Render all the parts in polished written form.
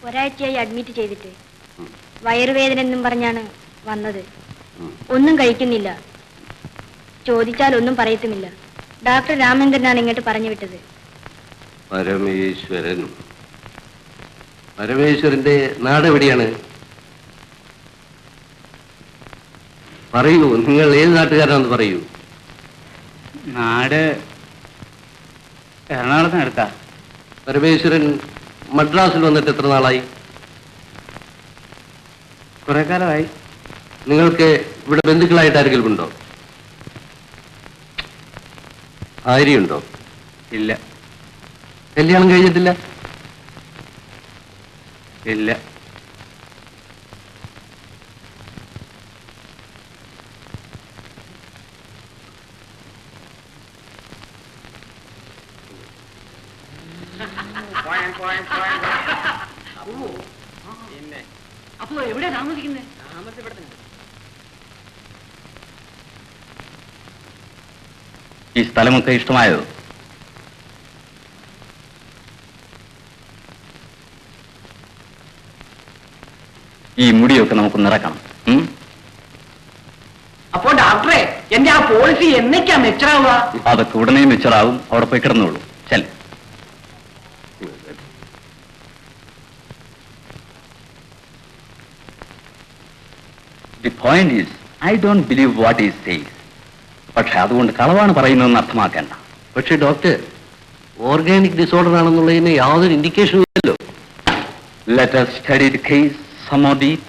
ഒരാഴ്ചയായി അഡ്മിറ്റ് ചെയ്തിട്ട്. വയറുവേദന എന്നും പറഞ്ഞാണ് വന്നത്. ഒന്നും കഴിക്കുന്നില്ല. ചോദിച്ചാൽ ഒന്നും പറയത്തുമില്ല. ഡോക്ടർ രാമേന്ദ്രനാണ് ഇങ്ങോട്ട് പറഞ്ഞു വിട്ടത്. പരമേശ്വരൻ. പരമേശ്വരന്റെ നാട് എവിടെയാണ്? പറയൂ, നിങ്ങൾ ഏത് നാട്ടുകാരാണെന്ന് പറയൂ. നാട് എറണാകുളത്തിനടുത്താ. പരമേശ്വരൻ മദ്രാസിൽ വന്നിട്ട് എത്ര നാളായി? കുറെ കാലമായി. നിങ്ങൾക്ക് ഇവിടെ ബന്ധുക്കളായിട്ട് ആരെങ്കിലും ഉണ്ടോ? ഭാര്യയുണ്ടോ? ഇല്ല. കല്യാണം കഴിഞ്ഞിട്ടില്ല? ഇല്ല. അപ്പോ എവിടെയാ താമസിക്കുന്നത്? ഈ സ്ഥലമൊക്കെ ഇഷ്ടമായോ? ഈ മുടിയൊക്കെ നമുക്ക് നിറക്കണം. അപ്പോ ഡോക്ടറെ, എന്റെ ആ പോളിസി എന്നേക്കാ മെച്ചറാവുക? അതൊക്കെ ഉടനെ മെച്ചറാവും. അവിടെ പോയി കിടന്നോളൂ. ചെൽ. The point is, I don't believe what he says. പക്ഷെ അതുകൊണ്ട് കളവാണ് പറയുന്നതെന്ന് അർത്ഥമാക്കേണ്ട. പക്ഷെ ഡോക്ടർ, ഓർഗാനിക് ഡിസോർഡർ ആണെന്നുള്ളതിന് യാതൊരു ഇൻഡിക്കേഷനും ഇല്ലല്ലോ. Let us study the case some more deep.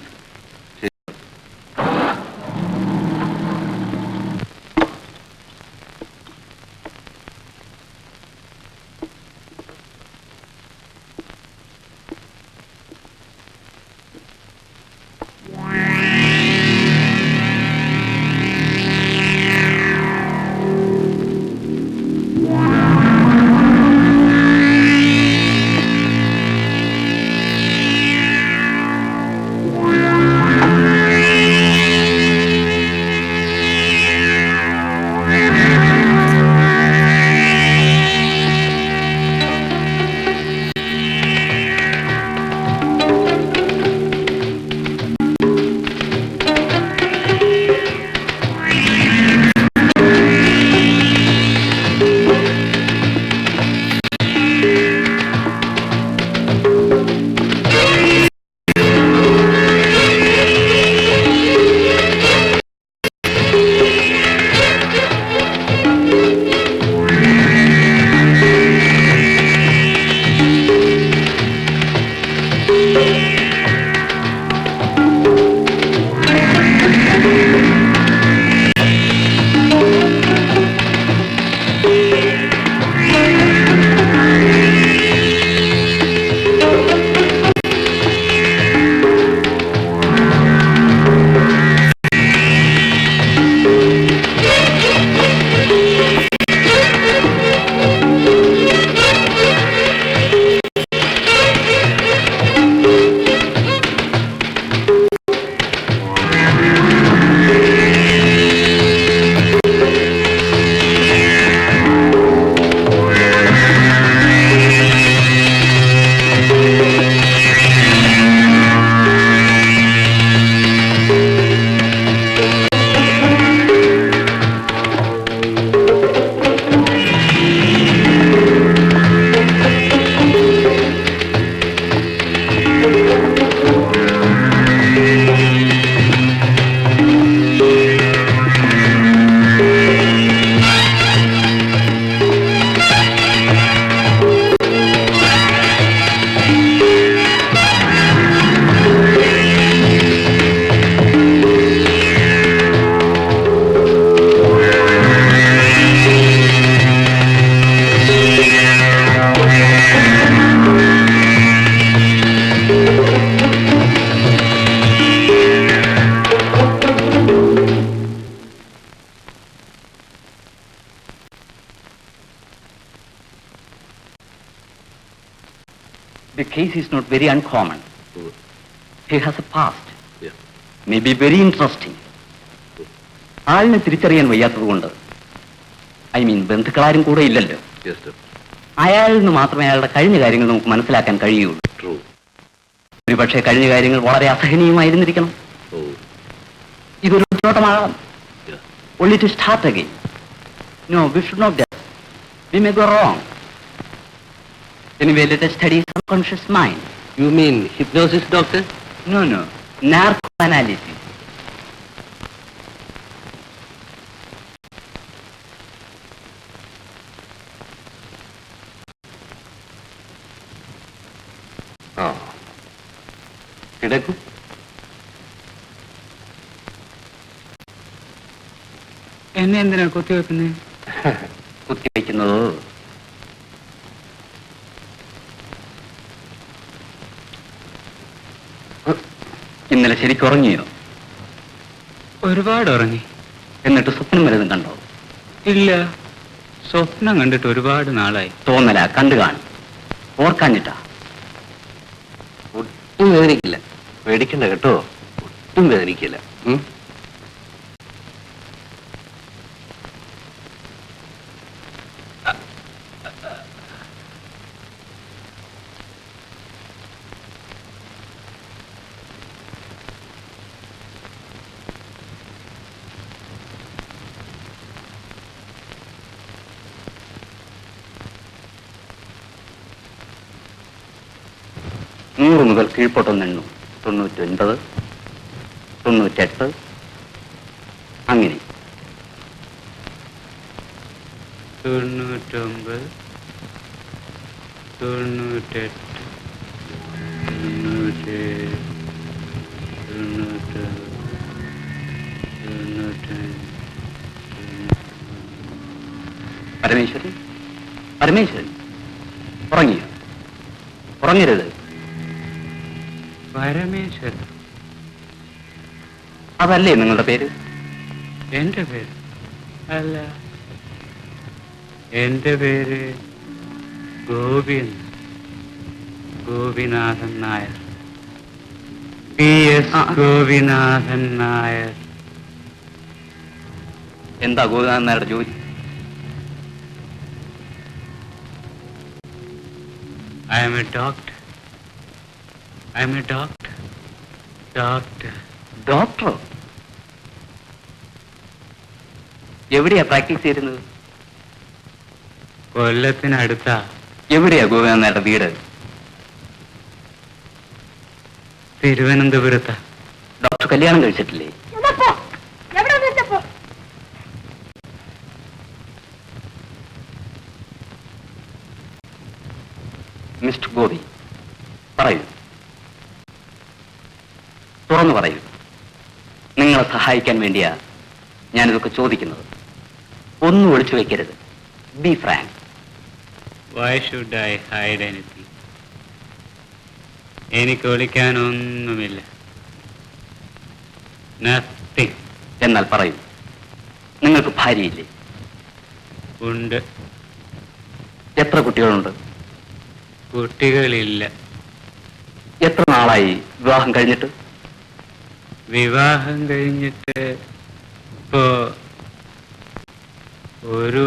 The case is not very uncommon. He has a past. Yeah. May be very interesting. ആളിനെ തിരിച്ചറിയാൻ വയ്യാത്തതുകൊണ്ട്, I mean ബന്ധുക്കളാരും കൂടെ ഇല്ലല്ലോ, Yes, sir. അയാളിൽ നിന്ന് മാത്രമേ അയാളുടെ കഴിഞ്ഞ കാര്യങ്ങൾ നമുക്ക് മനസ്സിലാക്കാൻ കഴിയുള്ളൂ. True. ഒരുപക്ഷെ കഴിഞ്ഞ കാര്യങ്ങൾ വളരെ അസഹനീയമായിരുന്നിരിക്കണം. ഇതൊരു ചോട്ടമാകാം. Only to start again. No, we should not dare. We may go wrong. Anyway, let us study subconscious mind. You mean hypnosis doctor? No, no. Narco analysis. ആ, കിടക്കൂ. എന്നെ എന്തിനാ കുത്തിവെക്കുന്നത്? കുത്തിവെക്കുന്നത് ഇന്നലെ ശരിക്കും ഉറങ്ങിയോ? ഒരുപാട് ഉറങ്ങി. എന്നിട്ട് സ്വപ്നം വല്ലതും കണ്ടോ? ഇല്ല, സ്വപ്നം കണ്ടിട്ട് ഒരുപാട് നാളായി. തോന്നല കണ്ടു കാണും. ഓർക്കാഞ്ഞിട്ടാ. ഒട്ടും വേദനിക്കില്ല, പേടിക്കണ്ട കേട്ടോ. ഒട്ടും വേദനിക്കില്ല. ഉം. നൂറ് മുതൽ കീഴ്പോട്ടൊന്നെണ്ണു. 99, 98, അങ്ങനെ. 99, 98, 90. പരമേശ്വരൻ, പരമേശ്വരൻ ഉറങ്ങിയോ? ഉറങ്ങരുത്. പരമേശ്വരൻ അതല്ലേ നിങ്ങളുടെ പേര്? എന്റെ പേര് അല്ല, എന്റെ പേര് ഗോപിൻ, ഗോപിനാഥൻ നായർ. PS ഗോപിനാഥൻ നായർ. എന്താ ഗോപിനാഥൻ നായരുടെ ജോലി? I am a doctor. I am a doctor. Doctor. ഡോക്ടറോ? എവിടെയാ പ്രാക്ടീസ് ചെയ്യുന്നത്? കൊല്ലത്തിനടുത്താ. എവിടെയാ ഗോപിനാഥൻ നായരുടെ വീട്? തിരുവനന്തപുരത്താ. ഡോക്ടർ കല്യാണം കഴിച്ചിട്ടില്ലേ? മിസ്റ്റർ ഗോപി, പറയൂ, തുറന്നു പറയൂ. നിങ്ങളെ സഹായിക്കാൻ വേണ്ടിയാ ഞാനിതൊക്കെ ചോദിക്കുന്നത്. ഒന്നും ഒളിച്ചു വെക്കരുത്. Be frank. Why should I hide anything? എനിക്ക് ഒളിക്കാനൊന്നുമില്ല. Nothing. എന്നാൽ പറയൂ, നിങ്ങൾക്ക് ഭാര്യയില്ലേ? ഉണ്ട്. എത്ര കുട്ടികളുണ്ട്? കുട്ടികളില്ല. എത്ര നാളായി വിവാഹം കഴിഞ്ഞിട്ട്? വിവാഹം കഴിഞ്ഞിട്ട് ഇപ്പോ ഒരു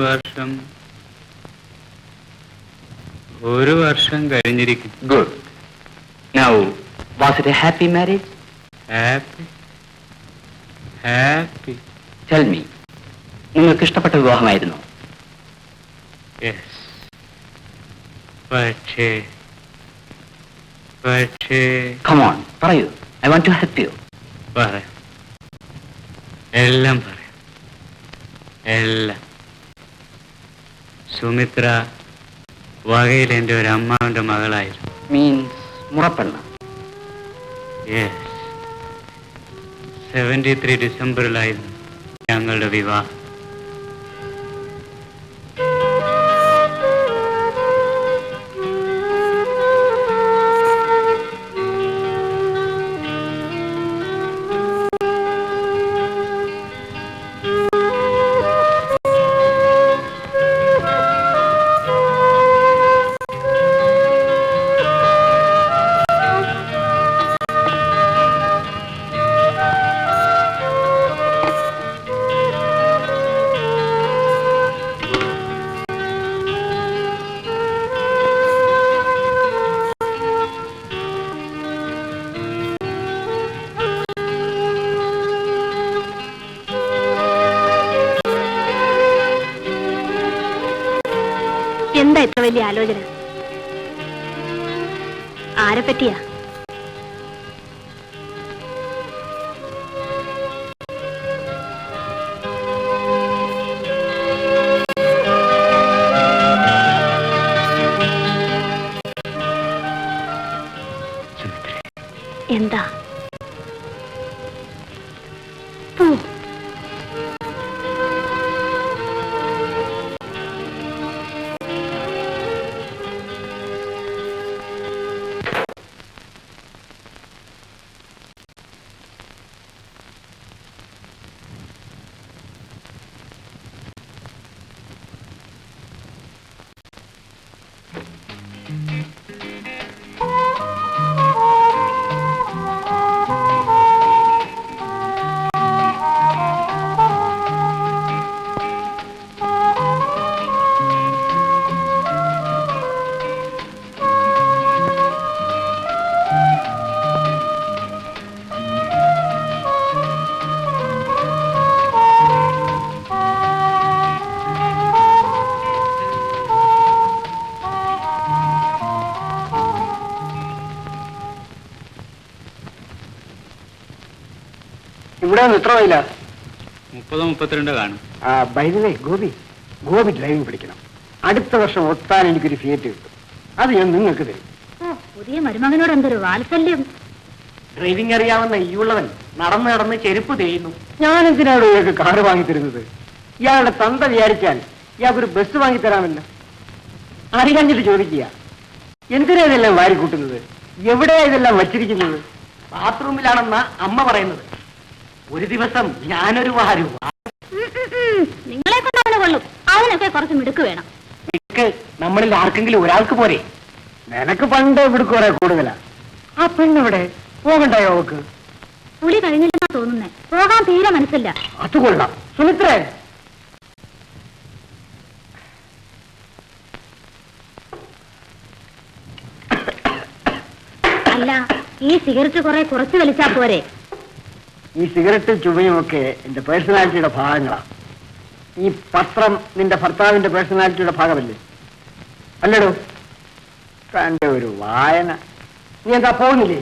വർഷം കഴിഞ്ഞിരിക്കും. Good. Now was it a happy marriage? Happy happy. Tell me, നിങ്ങൾക്ക് ഇഷ്ടപ്പെട്ട വിവാഹമായിരുന്നോ? യെസ്. പക്ഷേ കം ഓൺ, പറയൂ. I want to help you. പറയാം, എല്ലാം പറയാം, എല്ലാം. സുമിത്ര വകയിൽ എൻ്റെ ഒരു അമ്മാവൻ്റെ മകളായിരുന്നു. മീൻസ് മുറപ്പെണ്ണ? യെസ്. 73 ഡിസംബറിലായിരുന്നു ഞങ്ങളുടെ വിവാഹം. വലിയ ആലോചന. ആരെ പറ്റിയാ? എന്താ? പോ. ഇവിടെ എത്ര വയില്ല? 30-32 കാണും. ബൈദിനെ ഗോപി ഡ്രൈവിംഗ് പഠിക്കണം. അടുത്ത വർഷം ഒത്താൻ എനിക്കൊരു ഫിയറ്റ് കിട്ടും. അത് ഞാൻ നിങ്ങൾക്ക് തരും. പുതിയ മരുമകനോട് എന്തൊരു വാത്സല്യം. ഡ്രൈവിംഗ് അറിയാവുന്ന ഈ ഉള്ളവൻ നടന്ന് നടന്ന് ചെരുപ്പ് തേയുന്നു. ഞാൻ എന്തിനാണ് ഇയാൾക്ക് കാറ് വാങ്ങിത്തരുന്നത്? ഇയാളുടെ തന്ത വിചാരിച്ചാൽ ഇയാൾക്കൊരു ബസ് വാങ്ങിത്തരാമല്ലോ. അറിയാഞ്ഞിട്ട് ചോദിക്കുക, എന്തിനാ ഇതെല്ലാം വാരിക്കൂട്ടുന്നത്? എവിടെയാ ഇതെല്ലാം വച്ചിരിക്കുന്നത്? ബാത്റൂമിലാണെന്ന അമ്മ പറയുന്നത്. ഒരു ദിവസം ഞാനൊരു വാരു നിങ്ങളെ കൊണ്ട് അവനെ കൊള്ളും. അവനൊക്കെ കുറച്ച് മിടുക്ക് വേണം. നമ്മളിൽ ആർക്കെങ്കിലും ഒരാൾക്ക് പോരെ? നിനക്ക് പണ്ട് ഇവിടെ കുറെ കൂടുതലാ. ആ പെണ്ണെവിടെ? പോകണ്ടായോ അവക്ക്? പുളി കഴിഞ്ഞില്ലെന്നാ തോന്നുന്നേ. പോകാൻ തീരെ മനസ്സില്ല. അത് കൊള്ളാം. സുമിത്രേ, അല്ല, ഈ സിഗരറ്റ് കുറച്ച് വലിച്ചാ പോരെ? ഈ സിഗരറ്റ് ചുവയുമൊക്കെ എന്റെ പേഴ്സണാലിറ്റിയുടെ ഭാഗങ്ങളാണ്. ഈ പത്രം നിന്റെ ഭർത്താവിന്റെ പേഴ്സണാലിറ്റിയുടെ ഭാഗമല്ലേ? അല്ലടോ, തന്റെ ഒരു വായന. നീ എന്താ പോകുന്നില്ലേ?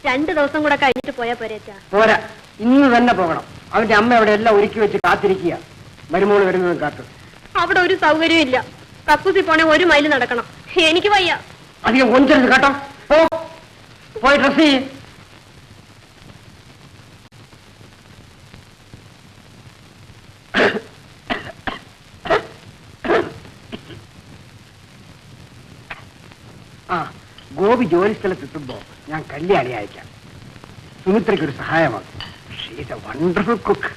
2 ദിവസം കൂടെ കഴിഞ്ഞിട്ട് പോയാ പോരേച്ചാ? പോരാ, ഇന്ന് തന്നെ പോകണം. അവന്റെ അമ്മ അവിടെ എല്ലാം ഒരുക്കി വെച്ച് കാത്തിരിക്കുക, മരുമോള് വരുന്നത് കാത്ത്. അവിടെ ഒരു സൗകര്യം ഇല്ല. കക്കൂസി പോണേ 1 മൈൽ നടക്കണം. എനിക്ക് വയ്യ. അധികം കൊഞ്ചരുത് കേട്ടോ. പോയി ഡ്രസ് ചെയ്യ്. ഗോപി ജോലി സ്ഥലത്തെത്തുമ്പോ ഞാൻ കല്യാണി അയക്കാം. സുമിത്രയ്ക്കൊരു സഹായമാകും. She's a wonderful cook.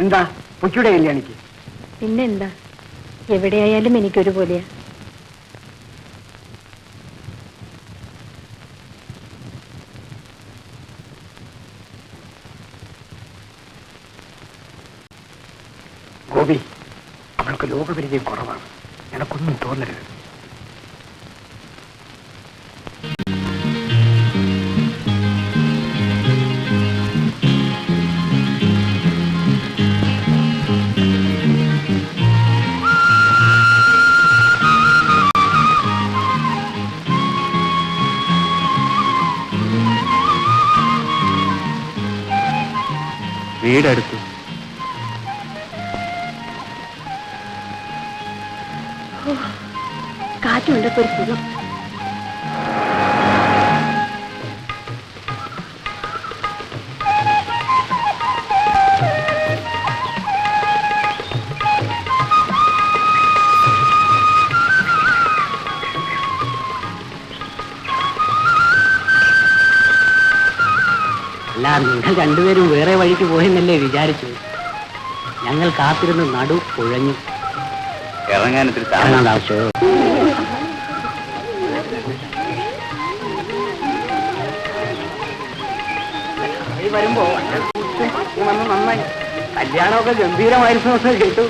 എന്താ പൊക്കിയുടെ കല്യാണിക്ക്? പിന്നെന്താ, എവിടെയായാലും എനിക്കൊരുപോലെയാ. ഗോപി, അവൾക്ക് ലോകപരിചയം കുറവാണ്. എനക്കൊന്നും തോന്നരുത്. വീടെടുത്തു. കാറ്റുണ്ടപ്പോ ഒരു സുഖം. അല്ല, നിങ്ങൾ രണ്ടുപേരും വേറെ വഴിക്ക് പോയെന്നല്ലേ വിചാരിച്ചു. ഞങ്ങൾ കാത്തിരുന്ന് നടു കുഴഞ്ഞു. ഇറങ്ങാനത്തിൽ ആവശ്യം വരുമ്പോ നന്നായി. കല്യാണമൊക്കെ ഗംഭീരമായിരുന്നു കേട്ടു.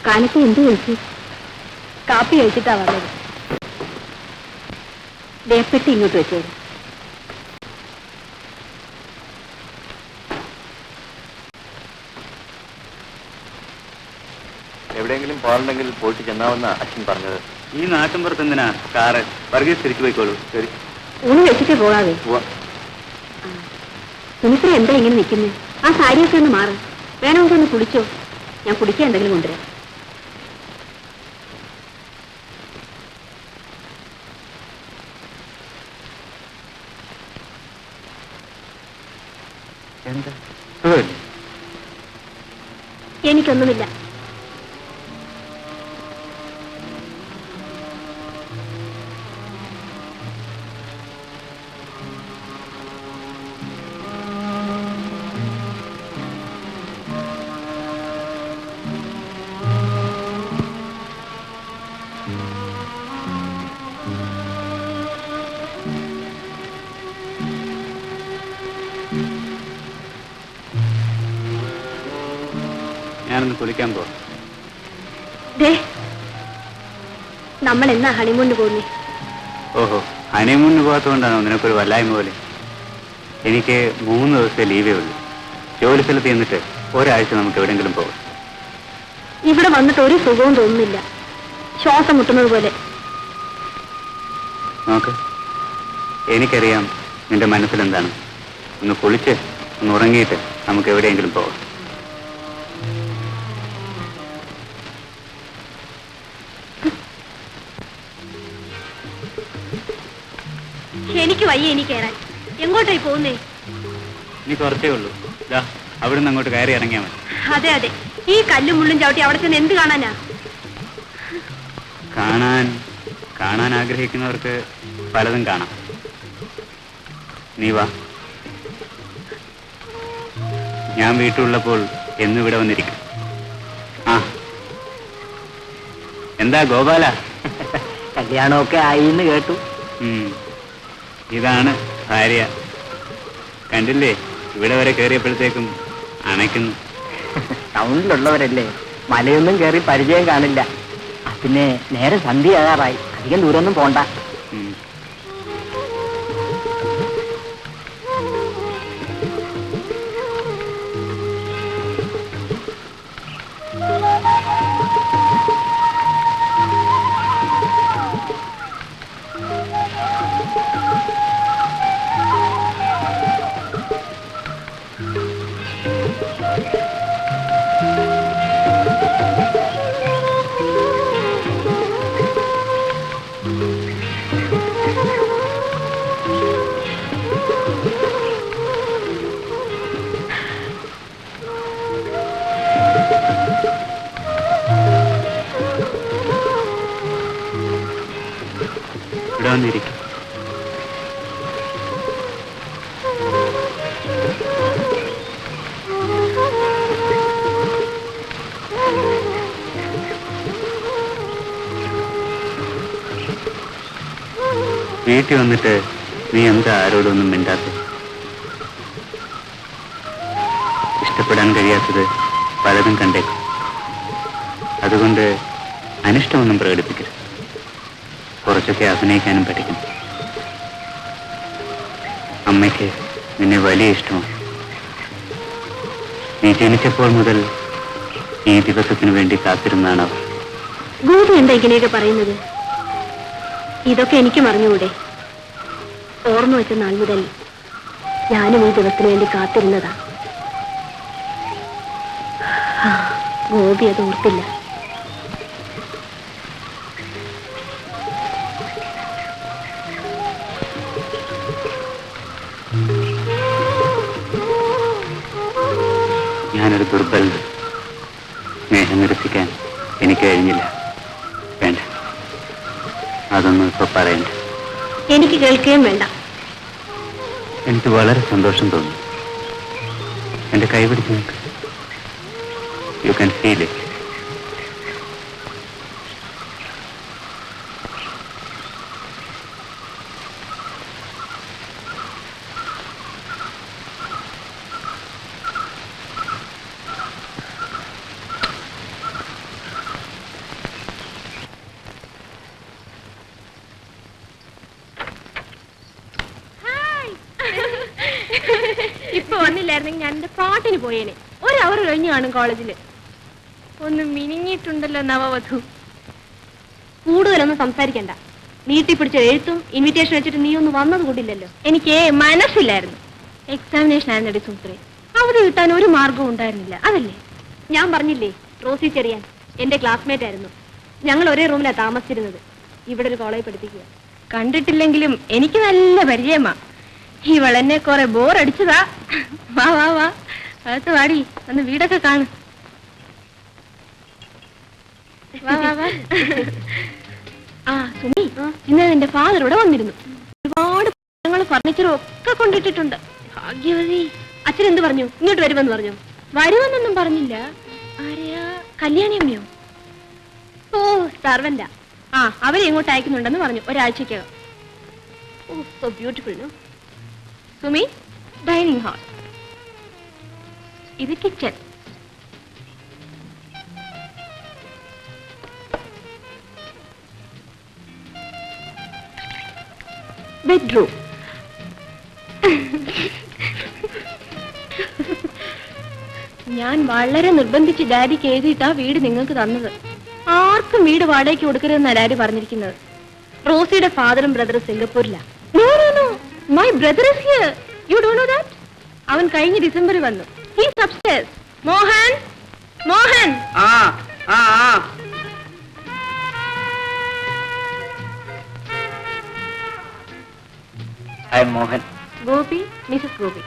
കാലത്ത് എന്ത് കഴിച്ചു? കാപ്പി കഴിച്ചിട്ടാ വന്നത്. ദേപ്പെട്ടി ഇങ്ങോട്ട് വെച്ചേരും. എവിടെയെങ്കിലും പോകണമെങ്കിൽ പോയിട്ട് ചെന്നാവെന്ന അച്ഛൻ പറഞ്ഞത്. ഈ നാട്ടിൻപുറത്ത് എന്തിനാ കാറ്? വർഗീസ് തിരിച്ചു പോയിക്കോളൂ. ശരി, ഊണ് വെച്ചിട്ട് പോകാവേ. സുമിത്ര എന്താ ഇങ്ങനെ നിൽക്കുന്നത്? ആ സാരിയൊക്കെ ഒന്ന് മാറും. വേണമെങ്കിൽ ഒന്ന് കുളിച്ചോ, ഞാൻ കുടിക്കാൻ എന്തെങ്കിലും കൊണ്ടുവരാം. എന്താ എനിക്കൊന്നുമില്ല. ഞാനൊന്ന് കുളിക്കാൻ പോവാം. നമ്മൾ എന്നാ ഹണിമൂണിന് പോകുന്നേ? ഓഹോ, ഹണിമൂണിന് പോകാത്തതുകൊണ്ടാണോ നിനക്കൊരു വല്ലായ്മ പോലെ? എനിക്ക് 3 ദിവസത്തെ ലീവേ ഉള്ളൂ. ജോലി സ്ഥലത്ത് ചെന്നിട്ട് ഒരാഴ്ച നമുക്ക് എവിടെയെങ്കിലും പോകാം. ഇവിടെ വന്നിട്ട് ഒരു സുഖവും തോന്നുന്നില്ല, ശ്വാസം മുട്ടുന്നത് പോലെ. നോക്ക്, എനിക്കറിയാം നിന്റെ മനസ്സിലെന്താണ്. ഒന്ന് കുളിച്ച് ഒന്ന് ഉറങ്ങിയിട്ട് നമുക്ക് എവിടെയെങ്കിലും പോകാം. എനിക്ക് വയ്യ, ഇനി കയറാൻ. എങ്ങോട്ടായി പോകുന്നേ? ഇനി കുറച്ചേ ഉള്ളൂ. ദാ അവിടുന്ന് അങ്ങോട്ട് കയറി ഇറങ്ങിയാൽ മതി. അതെ അതെ, ഈ കല്ലും മുള്ളും ചവിട്ടി അവിടെ ചെന്ന് എന്ത് കാണാനാ? കാണാൻ ആഗ്രഹിക്കുന്നവർക്ക് പലതും കാണാം. നീ വാ, ഞാൻ വീട്ടിലുള്ളപ്പോൾ എന്നും ഇവിടെ വന്നിരിക്കും. ആ, എന്താ ഗോപാല, കല്യാണമൊക്കെ ആയിന്ന് കേട്ടു. ഇതാണ് ഭാര്യ. കണ്ടില്ലേ, ഇവിടെ വരെ കയറിയപ്പോഴത്തേക്കും അണയ്ക്കുന്നു. ടൗണിലുള്ളവരല്ലേ, മലയൊന്നും കയറി പരിചയം കാണില്ല. പിന്നെ നേരെ സന്ധ്യയാകാറായി, അധികം ദൂരമൊന്നും പോണ്ട. ഇവിടെ വന്നിരിക്കും. വീട്ടിൽ വന്നിട്ട് നീ എന്താ ആരോടൊന്നും മിണ്ടാത്തത്? ഇഷ്ടപ്പെടാൻ കഴിയാത്തത് പലതും കണ്ടേക്കും. അതുകൊണ്ട് അനിഷ്ടമൊന്നും പ്രകടിപ്പിക്കരുത്. കുറച്ചൊക്കെ അഭിനയിക്കാനും പഠിക്കണം. അമ്മയ്ക്ക് നിന്നെ വലിയ ഇഷ്ടമാണ്. നീ ജനിച്ചപ്പോൾ മുതൽ ഈ ദിവസത്തിന് വേണ്ടി കാത്തിരുന്നാണ് അവർ. ഗോപി എന്താ ഇങ്ങനെയൊക്കെ പറയുന്നത്? ഇതൊക്കെ എനിക്ക് മറിഞ്ഞുകൂടെ? ഓർമ്മ വെച്ച നാൾ മുതൽ ഞാനും ഈ ദിവസത്തിന് വേണ്ടി കാത്തിരുന്നതാ. ഗോപി അത് ഓർത്തില്ല. ഞാനൊരു ദുർബലൻ. സ്നേഹം നിരസിക്കാൻ എനിക്ക് കഴിഞ്ഞില്ല. വേണ്ട, അതൊന്നും ഇപ്പൊ പറയണ്ട. എനിക്ക് കേൾക്കുകയും വേണ്ട. എനിക്ക് വളരെ സന്തോഷം തോന്നുന്നു. എന്റെ കൈ പിടിച്ച് നോക്ക്. You can feel it. ഇപ്പൊ വന്നില്ലായിരുന്നെങ്കിൽ ഞാൻ എന്റെ പാട്ടിന് പോയേനെ. 1 hour കഴിഞ്ഞു കാണും കോളേജില്. ഒന്ന് മിനിങ്ങിയിട്ടുണ്ടല്ലോ നവവധു. കൂടുതലൊന്നും സംസാരിക്കണ്ട. നീട്ടിപ്പിടിച്ച എഴുത്തും ഇൻവിറ്റേഷൻ വെച്ചിട്ട് നീ ഒന്ന് വന്നത് കൂടില്ലല്ലോ. എനിക്ക് മനസ്സിലായിരുന്നു. എക്സാമിനേഷൻ ആയിരുന്നടി സൂത്രേ. അവധി കിട്ടാൻ ഒരു മാർഗവും ഉണ്ടായിരുന്നില്ല. അതല്ലേ ഞാൻ പറഞ്ഞില്ലേ, റോസി ചെറിയാൻ എന്റെ ക്ലാസ്മേറ്റ് ആയിരുന്നു. ഞങ്ങൾ ഒരേ റൂമിലാണ് താമസിച്ചിരുന്നത്. ഇവിടെ ഒരു കോളേജ് പഠിപ്പിക്കുക. കണ്ടിട്ടില്ലെങ്കിലും എനിക്ക് നല്ല പരിചയമാ. ഇവളെന്നെ കുറെ ബോർ അടിച്ചതാ. വാ വാ വാ, അകത്ത് വാടി, ഒന്ന് വീടൊക്കെ കാണും. ആ സുമി, ഇന്ന് എന്റെ ഫാദർ ഇവിടെ വന്നിരുന്നു. ഒരുപാട് ഫർണിച്ചറും ഒക്കെ കൊണ്ടിട്ടിട്ടുണ്ട്. ഭാഗ്യവതി. അച്ഛൻ എന്ത് പറഞ്ഞു? ഇങ്ങോട്ട് വരുമെന്ന് പറഞ്ഞു. വരുമെന്നൊന്നും പറഞ്ഞില്ല. ആരെയാ? കല്യാണി അമ്മയോ? ഓ, സർവന്റാ. ആ, അവരെ ഇങ്ങോട്ട് അയക്കുന്നുണ്ടെന്ന് പറഞ്ഞു ഒരാഴ്ചക്കകം. Oh, so beautiful. No Sumi, dining hall, ഇത് കിച്ചൺ. ബെഡ്റൂം. ഞാൻ വളരെ നിർബന്ധിച്ച് ഡാഡിക്ക് എഴുതിയിട്ടാ വീട് നിങ്ങൾക്ക് തന്നത്. ആർക്കും വീട് വാടകയ്ക്ക് കൊടുക്കരുതെന്നാ ഡാഡി പറഞ്ഞിരിക്കുന്നത്. റോസിയുടെ ഫാദറും ബ്രദറും സിംഗപ്പൂരിലാ. No, no, no. My brother is here. You don't know that? അവൻ കഴിഞ്ഞ ഡിസംബറിൽ വന്നു. He's upstairs. Mohan, Mohan. I am Mohan. Gopi, Mrs Gopi.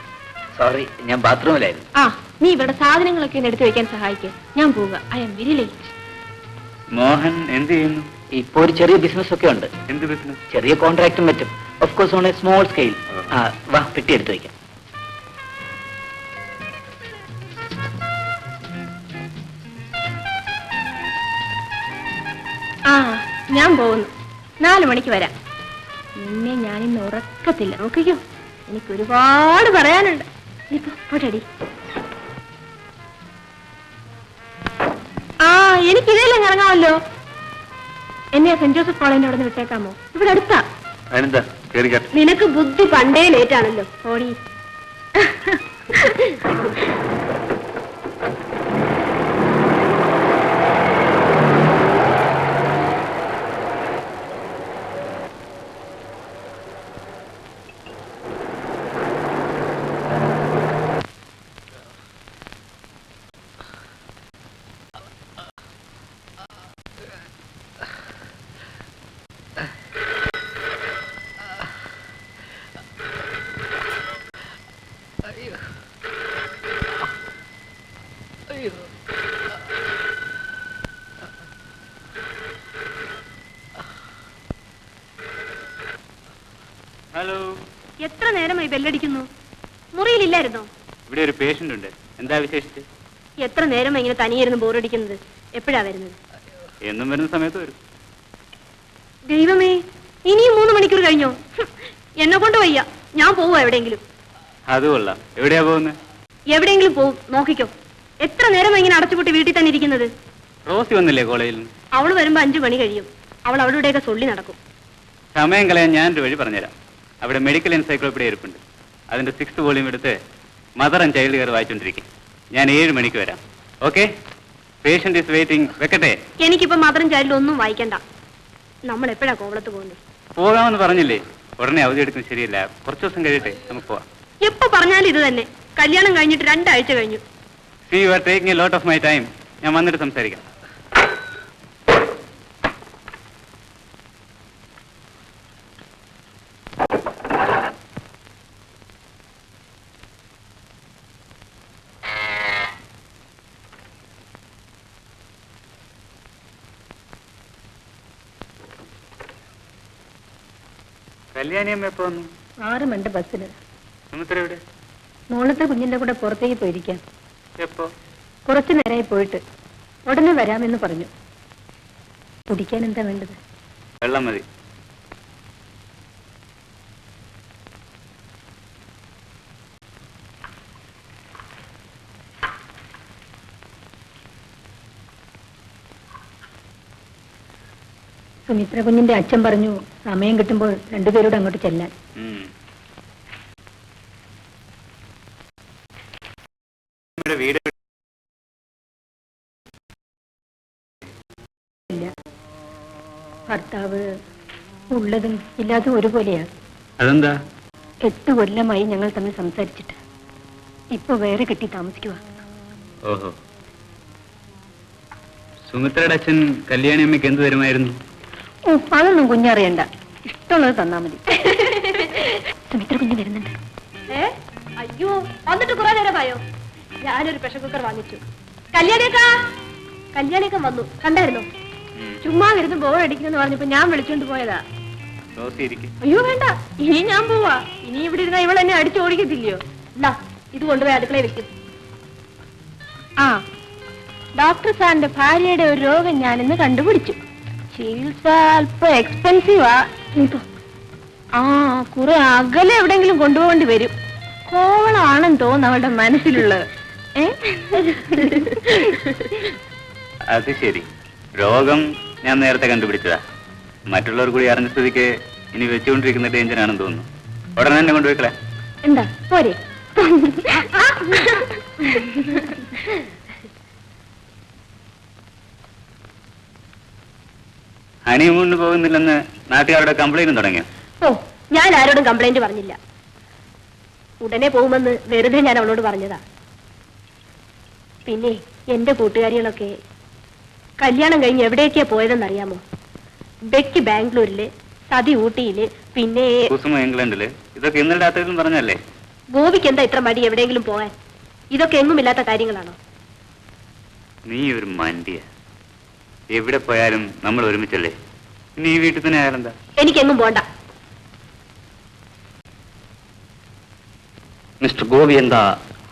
Sorry, ഞാൻ ബാത്റൂമിലായിരുന്നു. ആ, നീ ഇവിടെ സാധനങ്ങളൊക്കെ ഒന്ന് എടുത്തു വെക്കാൻ സഹായിക്കും. ഞാൻ പോവുക. I am very late. Mohan എന്ത് ചെയ്യുന്നു? ഇപ്പൊ ഒരു ചെറിയ ബിസിനസ് ഒക്കെ ഉണ്ട്. എന്ത് ബിസിനസ്? ചെറിയ കോൺട്രാക്റ്റും പറ്റും. Of course on A small scale. വാ, പെട്ടി എടുത്തു വയ്ക്കാം. ആ, ഞാൻ പോകുന്നു. 4 മണിക്ക് വരാം. നിന്നെ ഞാനിന്ന് ഉറക്കത്തില്ല. നോക്കിക്കോ, എനിക്ക് ഒരുപാട് പറയാനുണ്ട്. പോട്ടടി. ആ, എനിക്ക് ഇതേലും ഇറങ്ങാമല്ലോ. എന്നെ സെന്റ് ജോസഫ് കോളേജിന്റെ അവിടെ നിന്ന് വിട്ടേക്കാമോ? ഇവിടെ അടുത്താ. നിനക്ക് ബുദ്ധി പണ്ടേ ലേറ്റാണല്ലോ. ഓടി. ഹലോ. എത്ര നേരമായി ബെല്ലടിക്കുന്നു? മുറിയിലില്ലായിരുന്നോ? ഇവിടെ ഒരു പേഷ്യന്റ് ഉണ്ട്. എന്താ വിശേഷിച്ച്? എത്ര നേരമായി ഇങ്ങനെ തനിയിരുന്ന് ബോറടിക്കുന്നത്? എപ്പോഴാ വരുന്നത്? എന്നും വരുന്ന സമയത്ത് വരും. ദൈവമേ, ഇനിയും 3 മണിക്കൂർ കഴിഞ്ഞോ? എന്നെ കൊണ്ട് വയ്യ. ഞാൻ പോവുക എവിടെയെങ്കിലും. അത് കൊള്ളാം. എവിടെയാ പോകുന്നത്? എവിടെയെങ്കിലും പോവും. നോക്കിക്കോ. എത്ര നേരമായി ഇങ്ങനെ അടച്ചുപൂട്ടി വീട്ടിൽ തന്നെ ഇരിക്കുന്നത്? റോസി വന്നില്ലേ കോളേജിൽ നിന്ന്? അവള് വരുമ്പോ 5 മണി കഴിയും. അവൾ അവളുടെയൊക്കെ സൊല്ലി നടക്കും. സമയം കളയാൻ ഞാനൊരു വഴി പറഞ്ഞുതരാം. അവിടെ മെഡിക്കൽ എൻസൈക്ലോപ്പീഡിയ ഇരിപ്പുണ്ട്. അതിന്റെ 6th വോളിയം എടുത്ത് മദർ ആൻഡ് ചൈൽഡ് കെയർ വായിച്ചോണ്ടിരിക്കും. ഞാൻ 7 മണിക്ക് വരാം. ഓക്കെ? Patient is waiting. വെക്കട്ടെ? എനിക്കിപ്പോ മദറും ചൈൽഡും ഒന്നും വായിക്കണ്ട. നമ്മൾ എപ്പോഴാ കോവളത്ത് പോകുന്നത്? പോകാമെന്ന് പറഞ്ഞില്ലേ? ഉടനെ അവധി എടുക്കുന്നത് ശരിയല്ല. കുറച്ച് ദിവസം കഴിയട്ടെ, നമുക്ക് പോവാം. എപ്പോ പറഞ്ഞാലും ഇത് തന്നെ. കല്യാണം കഴിഞ്ഞിട്ട് 2 ആഴ്ച കഴിഞ്ഞു. See, you are taking a lot of my time. ഞാൻ വന്നിട്ട് സംസാരിക്കാം. കല്യാണിയമ്മ എപ്പോ വന്നു? 6 മണിന്റെ ബസ്സിന്. സുമിത്ര എവിടെ? മോളത്തെ കുഞ്ഞിന്റെ കൂടെ പുറത്തേക്ക് പോയിരിക്കാം. എപ്പോ? കുറച്ചു നേരമായി പോയിട്ട്. ഉടനെ വരാമെന്ന് പറഞ്ഞു. കുടിക്കാൻ എന്താ വേണ്ടത്? വെള്ളം മതി. സുമിത്ര കുഞ്ഞിന്റെ അച്ഛൻ പറഞ്ഞു സമയം കിട്ടുമ്പോൾ രണ്ടുപേരോട് അങ്ങോട്ട് ചെല്ലാൻ. വീട് ഭർത്താവ് ഉള്ളതും ഇല്ലാതും ഒരുപോലെയാണ്. അതെന്താ? 8 കൊല്ലമായി ഞങ്ങൾ തമ്മിൽ സംസാരിച്ചിട്ട്. ഇപ്പൊ വേറെ കെട്ടി താമസിക്കുക. ഓഹോ. സുമിത്രയുടെ അച്ഛൻ കല്യാണി അമ്മയ്ക്ക് എന്ത് തരുമായിരുന്നു? ഓ, അതൊന്നും കുഞ്ഞറിയണ്ട. ഇഷ്ടമുള്ളത് തന്നാ മതി. സുമിത്ര കുഞ്ഞ് വരുന്നുണ്ട്. അയ്യോ, വന്നിട്ട് കുറെ നേരമായോ? ഞാനൊരു പ്രഷർ കുക്കർ വാങ്ങിച്ചു. കല്യാണിയൊക്കെ വന്നു, കണ്ടായിരുന്നോ? ചുമ്മാ വരുന്ന ബോർ അടിക്കുന്നെന്ന് പറഞ്ഞപ്പോ ഞാൻ വിളിച്ചോണ്ട് പോയതാ. അയ്യോ വേണ്ട, ഇനി ഞാൻ പോവാ. ഇനി ഇവിടെ ഇരുന്നാ ഇവളെന്നെ അടിച്ചു ഓടിക്കത്തില്ലയോ? എന്നാ ഇത് കൊണ്ടുപോയി അടുക്കളയിൽ വെക്കും. ആ, ഡോക്ടർ സാറിന്റെ ഭാര്യയുടെ ഒരു രോഗം ഞാനിന്ന് കണ്ടുപിടിച്ചു. ചികിത്സ അല്പം എക്സ്പെൻസീവാ. ആ, കുറെ അകലെ എവിടെങ്കിലും കൊണ്ടുപോകേണ്ടി വരും. കോവളാണെന്ന് തോന്നുന്നു അവളുടെ മനസ്സിലുള്ളത്. അത് ശരി. രോഗം ഞാൻ നേരത്തെ കണ്ടുപിടിച്ചതാ. മറ്റുള്ളവർ കൂടി അറിഞ്ഞ സ്ഥിതിക്ക് ഇനി വെച്ചുകൊണ്ടിരിക്കുന്ന ഡേഞ്ചർ ആണെന്ന് തോന്നുന്നു. ഉടനെ തന്നെ കൊണ്ടുപോയിക്കളെ. എന്താ പോരെ? ഹണിമൂണിന് പോകുന്നില്ലെന്ന് നാട്ടുകാരുടെ കംപ്ലൈന്റ് തുടങ്ങിയോ? ഓ, ഞാൻ ആരോടും കംപ്ലൈന്റ് പറഞ്ഞില്ല. ഉടനെ പോകുമെന്ന് വെറുതെ ഞാൻ അവളോട് പറഞ്ഞതാ. പിന്നെ എന്റെ കൂട്ടുകാരികളൊക്കെ കല്യാണം കഴിഞ്ഞ് എവിടേക്കാ പോയതെന്നറിയാമോ? ബെക്കി ബാംഗ്ലൂരില്, സതി ഊട്ടിയില്, പിന്നെ കുസുമ ഇംഗ്ലണ്ടില്. ഇതൊക്കെ ഇന്നലെ രാത്രിയിലും പറഞ്ഞല്ലേ? ഗോപിക്ക് എന്താ ഇത്ര മടി എവിടെയെങ്കിലും പോകാൻ? ഇതൊക്കെ എങ്ങുമില്ലാത്ത കാര്യങ്ങളാണോ? നീ ഒരു മണ്ടിയ. എവിടെ പോയാലും നമ്മൾ ഒരുമിച്ചല്ലേ. ഇനി ഈ വീട്ടിൽ തന്നെ ആയാലെന്താ? എനിക്കെങ്ങും പോണ്ട. മിസ്റ്റർ ഗോപി എന്താ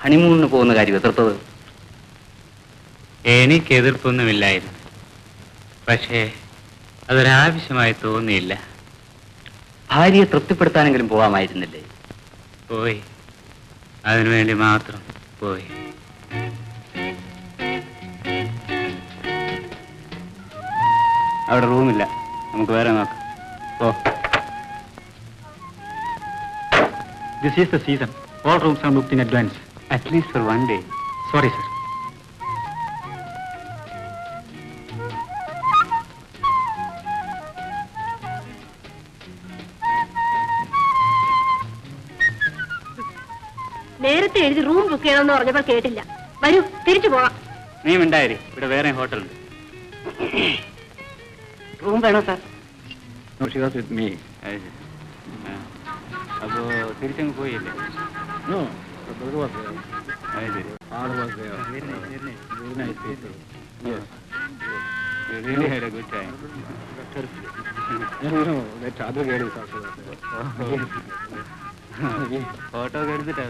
ഹണിമൂണിന് പോകുന്ന കാര്യം എതിർത്തത്? എനിക്ക് എതിർപ്പൊന്നുമില്ലായിരുന്നു. പക്ഷേ അതൊരാവശ്യമായി തോന്നിയില്ല. ഭാര്യയെ തൃപ്തിപ്പെടുത്താനെങ്കിലും പോകാമായിരുന്നില്ലേ? പോയി, അതിനുവേണ്ടി മാത്രം പോയി. അവിടെ റൂമില്ല, നമുക്ക് വേറെ നോക്കാം. ഓ, This is the season. All rooms are booked in advance. At least for 1 day. Sorry, sir. നേരത്തെ എഴുതി റൂം ബുക്ക് ചെയ്യണമെന്ന് പറഞ്ഞപ്പോൾ കേട്ടില്ല. വരൂ, തിരിച്ചു പോവാം. നീ മിണ്ടായിരി, ഇവിടെ വേറെ ഹോട്ടലുണ്ട്. റൂം വേണോ sir? No, she was with me. അപ്പോ തിരിച്ചങ്ങ് പോയില്ലേ? No, the brother was there. അത് ശരി. Father was there. Very nice people. Yes. You really had a good time. No, that other girl is also there. Photo ഒക്കെ എടുത്തിട്ടാ.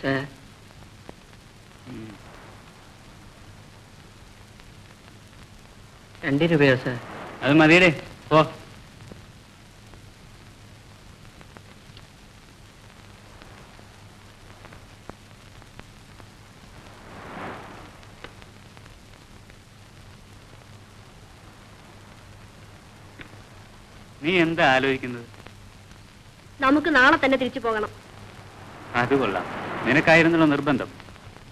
Sir, 2 രൂപയോ sir? അത് മതിയടേ, പോ. നീ എന്താ ആലോചിക്കുന്നത്? നമുക്ക് നാളെ തന്നെ തിരിച്ചു പോകണം. അത് കൊള്ളാം. നിനക്കായിരുന്നല്ലോ നിർബന്ധം.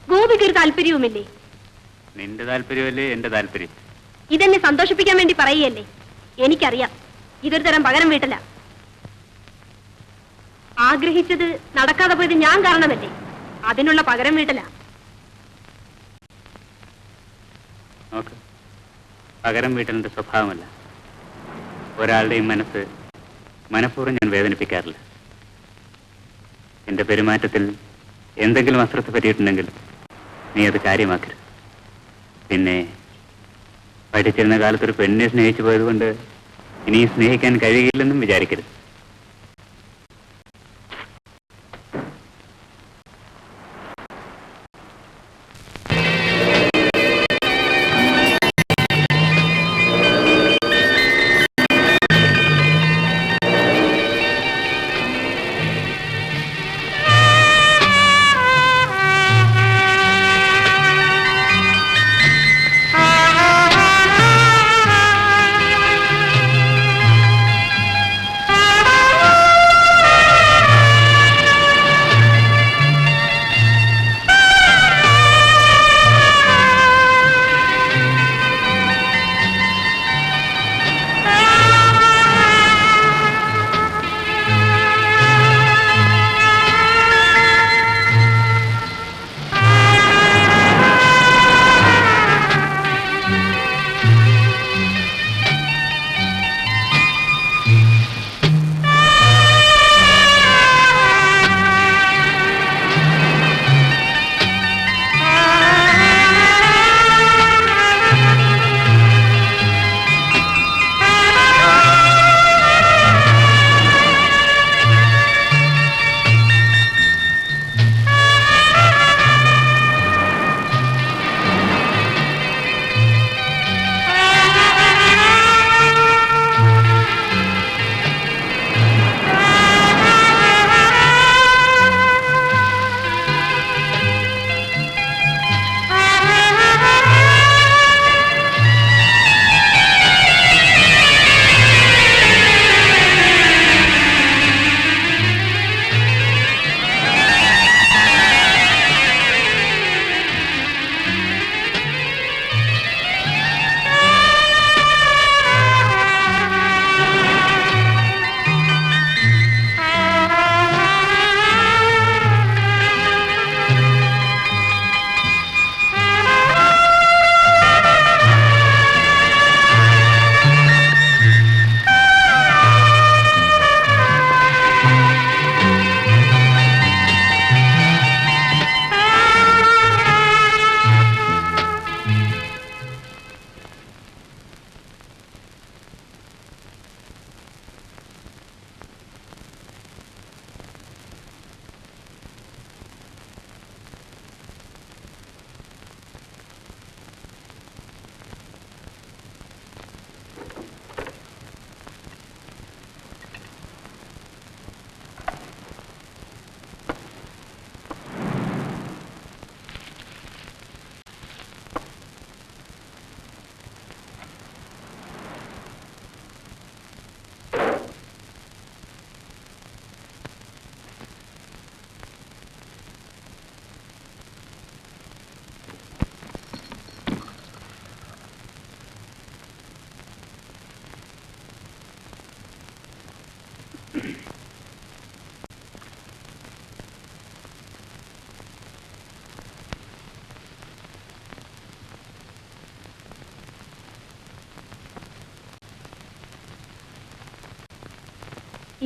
ഗോപിക്ക് ഒരു താല്പര്യവുമില്ലേ? നിന്റെ താല്പര്യമല്ലേ എന്റെ താല്പര്യം. ഇതെന്നെ സന്തോഷിപ്പിക്കാൻ വേണ്ടി പറയുകയല്ലേ? എനിക്കറിയാം, ഇതൊരു തരം പകരം വീട്ടല. ആഗ്രഹിച്ചത് നടക്കാതെ പോയത് ഞാൻ കാരണമല്ലേ? അതിനുള്ള പകരം വീട്ടല. നോക്ക്, പകരം വീട്ടലിന്റെ സ്വഭാവമല്ല. ഒരാളുടെയും മനഃപൂർവ്വം ഞാൻ വേദനിപ്പിക്കാറില്ല. എന്റെ പെരുമാറ്റത്തിൽ എന്തെങ്കിലും അശ്രദ്ധ പറ്റിയിട്ടുണ്ടെങ്കിൽ നീ അത് കാര്യമാക്കരുത്. പിന്നെ പഠിച്ചിരുന്ന കാലത്തൊരു പെണ്ണിനെ സ്നേഹിച്ചു പോയതുകൊണ്ട് ഇനി സ്നേഹിക്കാൻ കഴിയില്ലെന്നും വിചാരിക്കരുത്.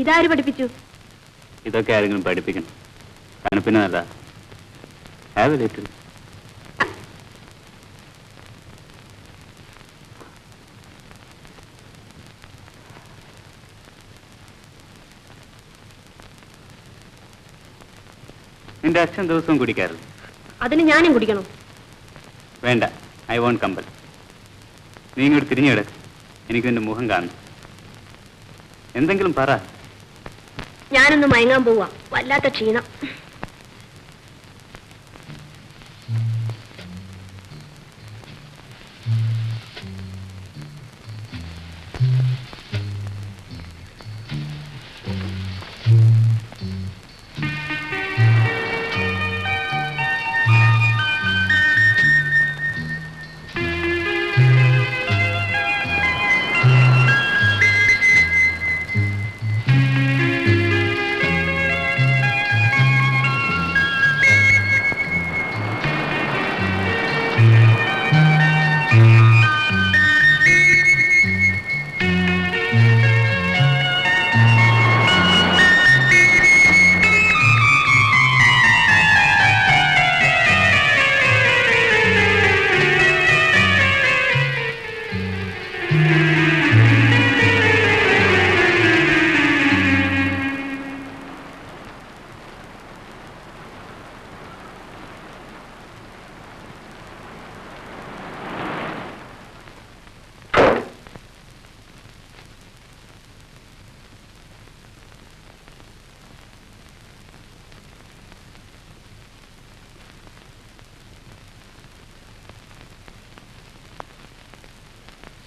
ഇതാര് പഠിപ്പിച്ചു? ഇതൊക്കെ ആരെങ്കിലും പഠിപ്പിക്കണം. തണുപ്പിനല്ല. Have a little. നിന്റെ അച്ഛൻ ദിവസവും കുടിക്കാറില്ല? അതിന് ഞാനും കുടിക്കണം. വേണ്ട, ഐ വോണ്ട് കമ്പൽ. നീ ഇങ്ങോട്ട് തിരിഞ്ഞു കിടക്ക്. എനിക്ക് നിന്റെ മുഖം കാണണം. എന്തെങ്കിലും പറ. ഞാനൊന്ന് മയങ്ങാൻ പോവാ, വല്ലാത്ത ക്ഷീണം.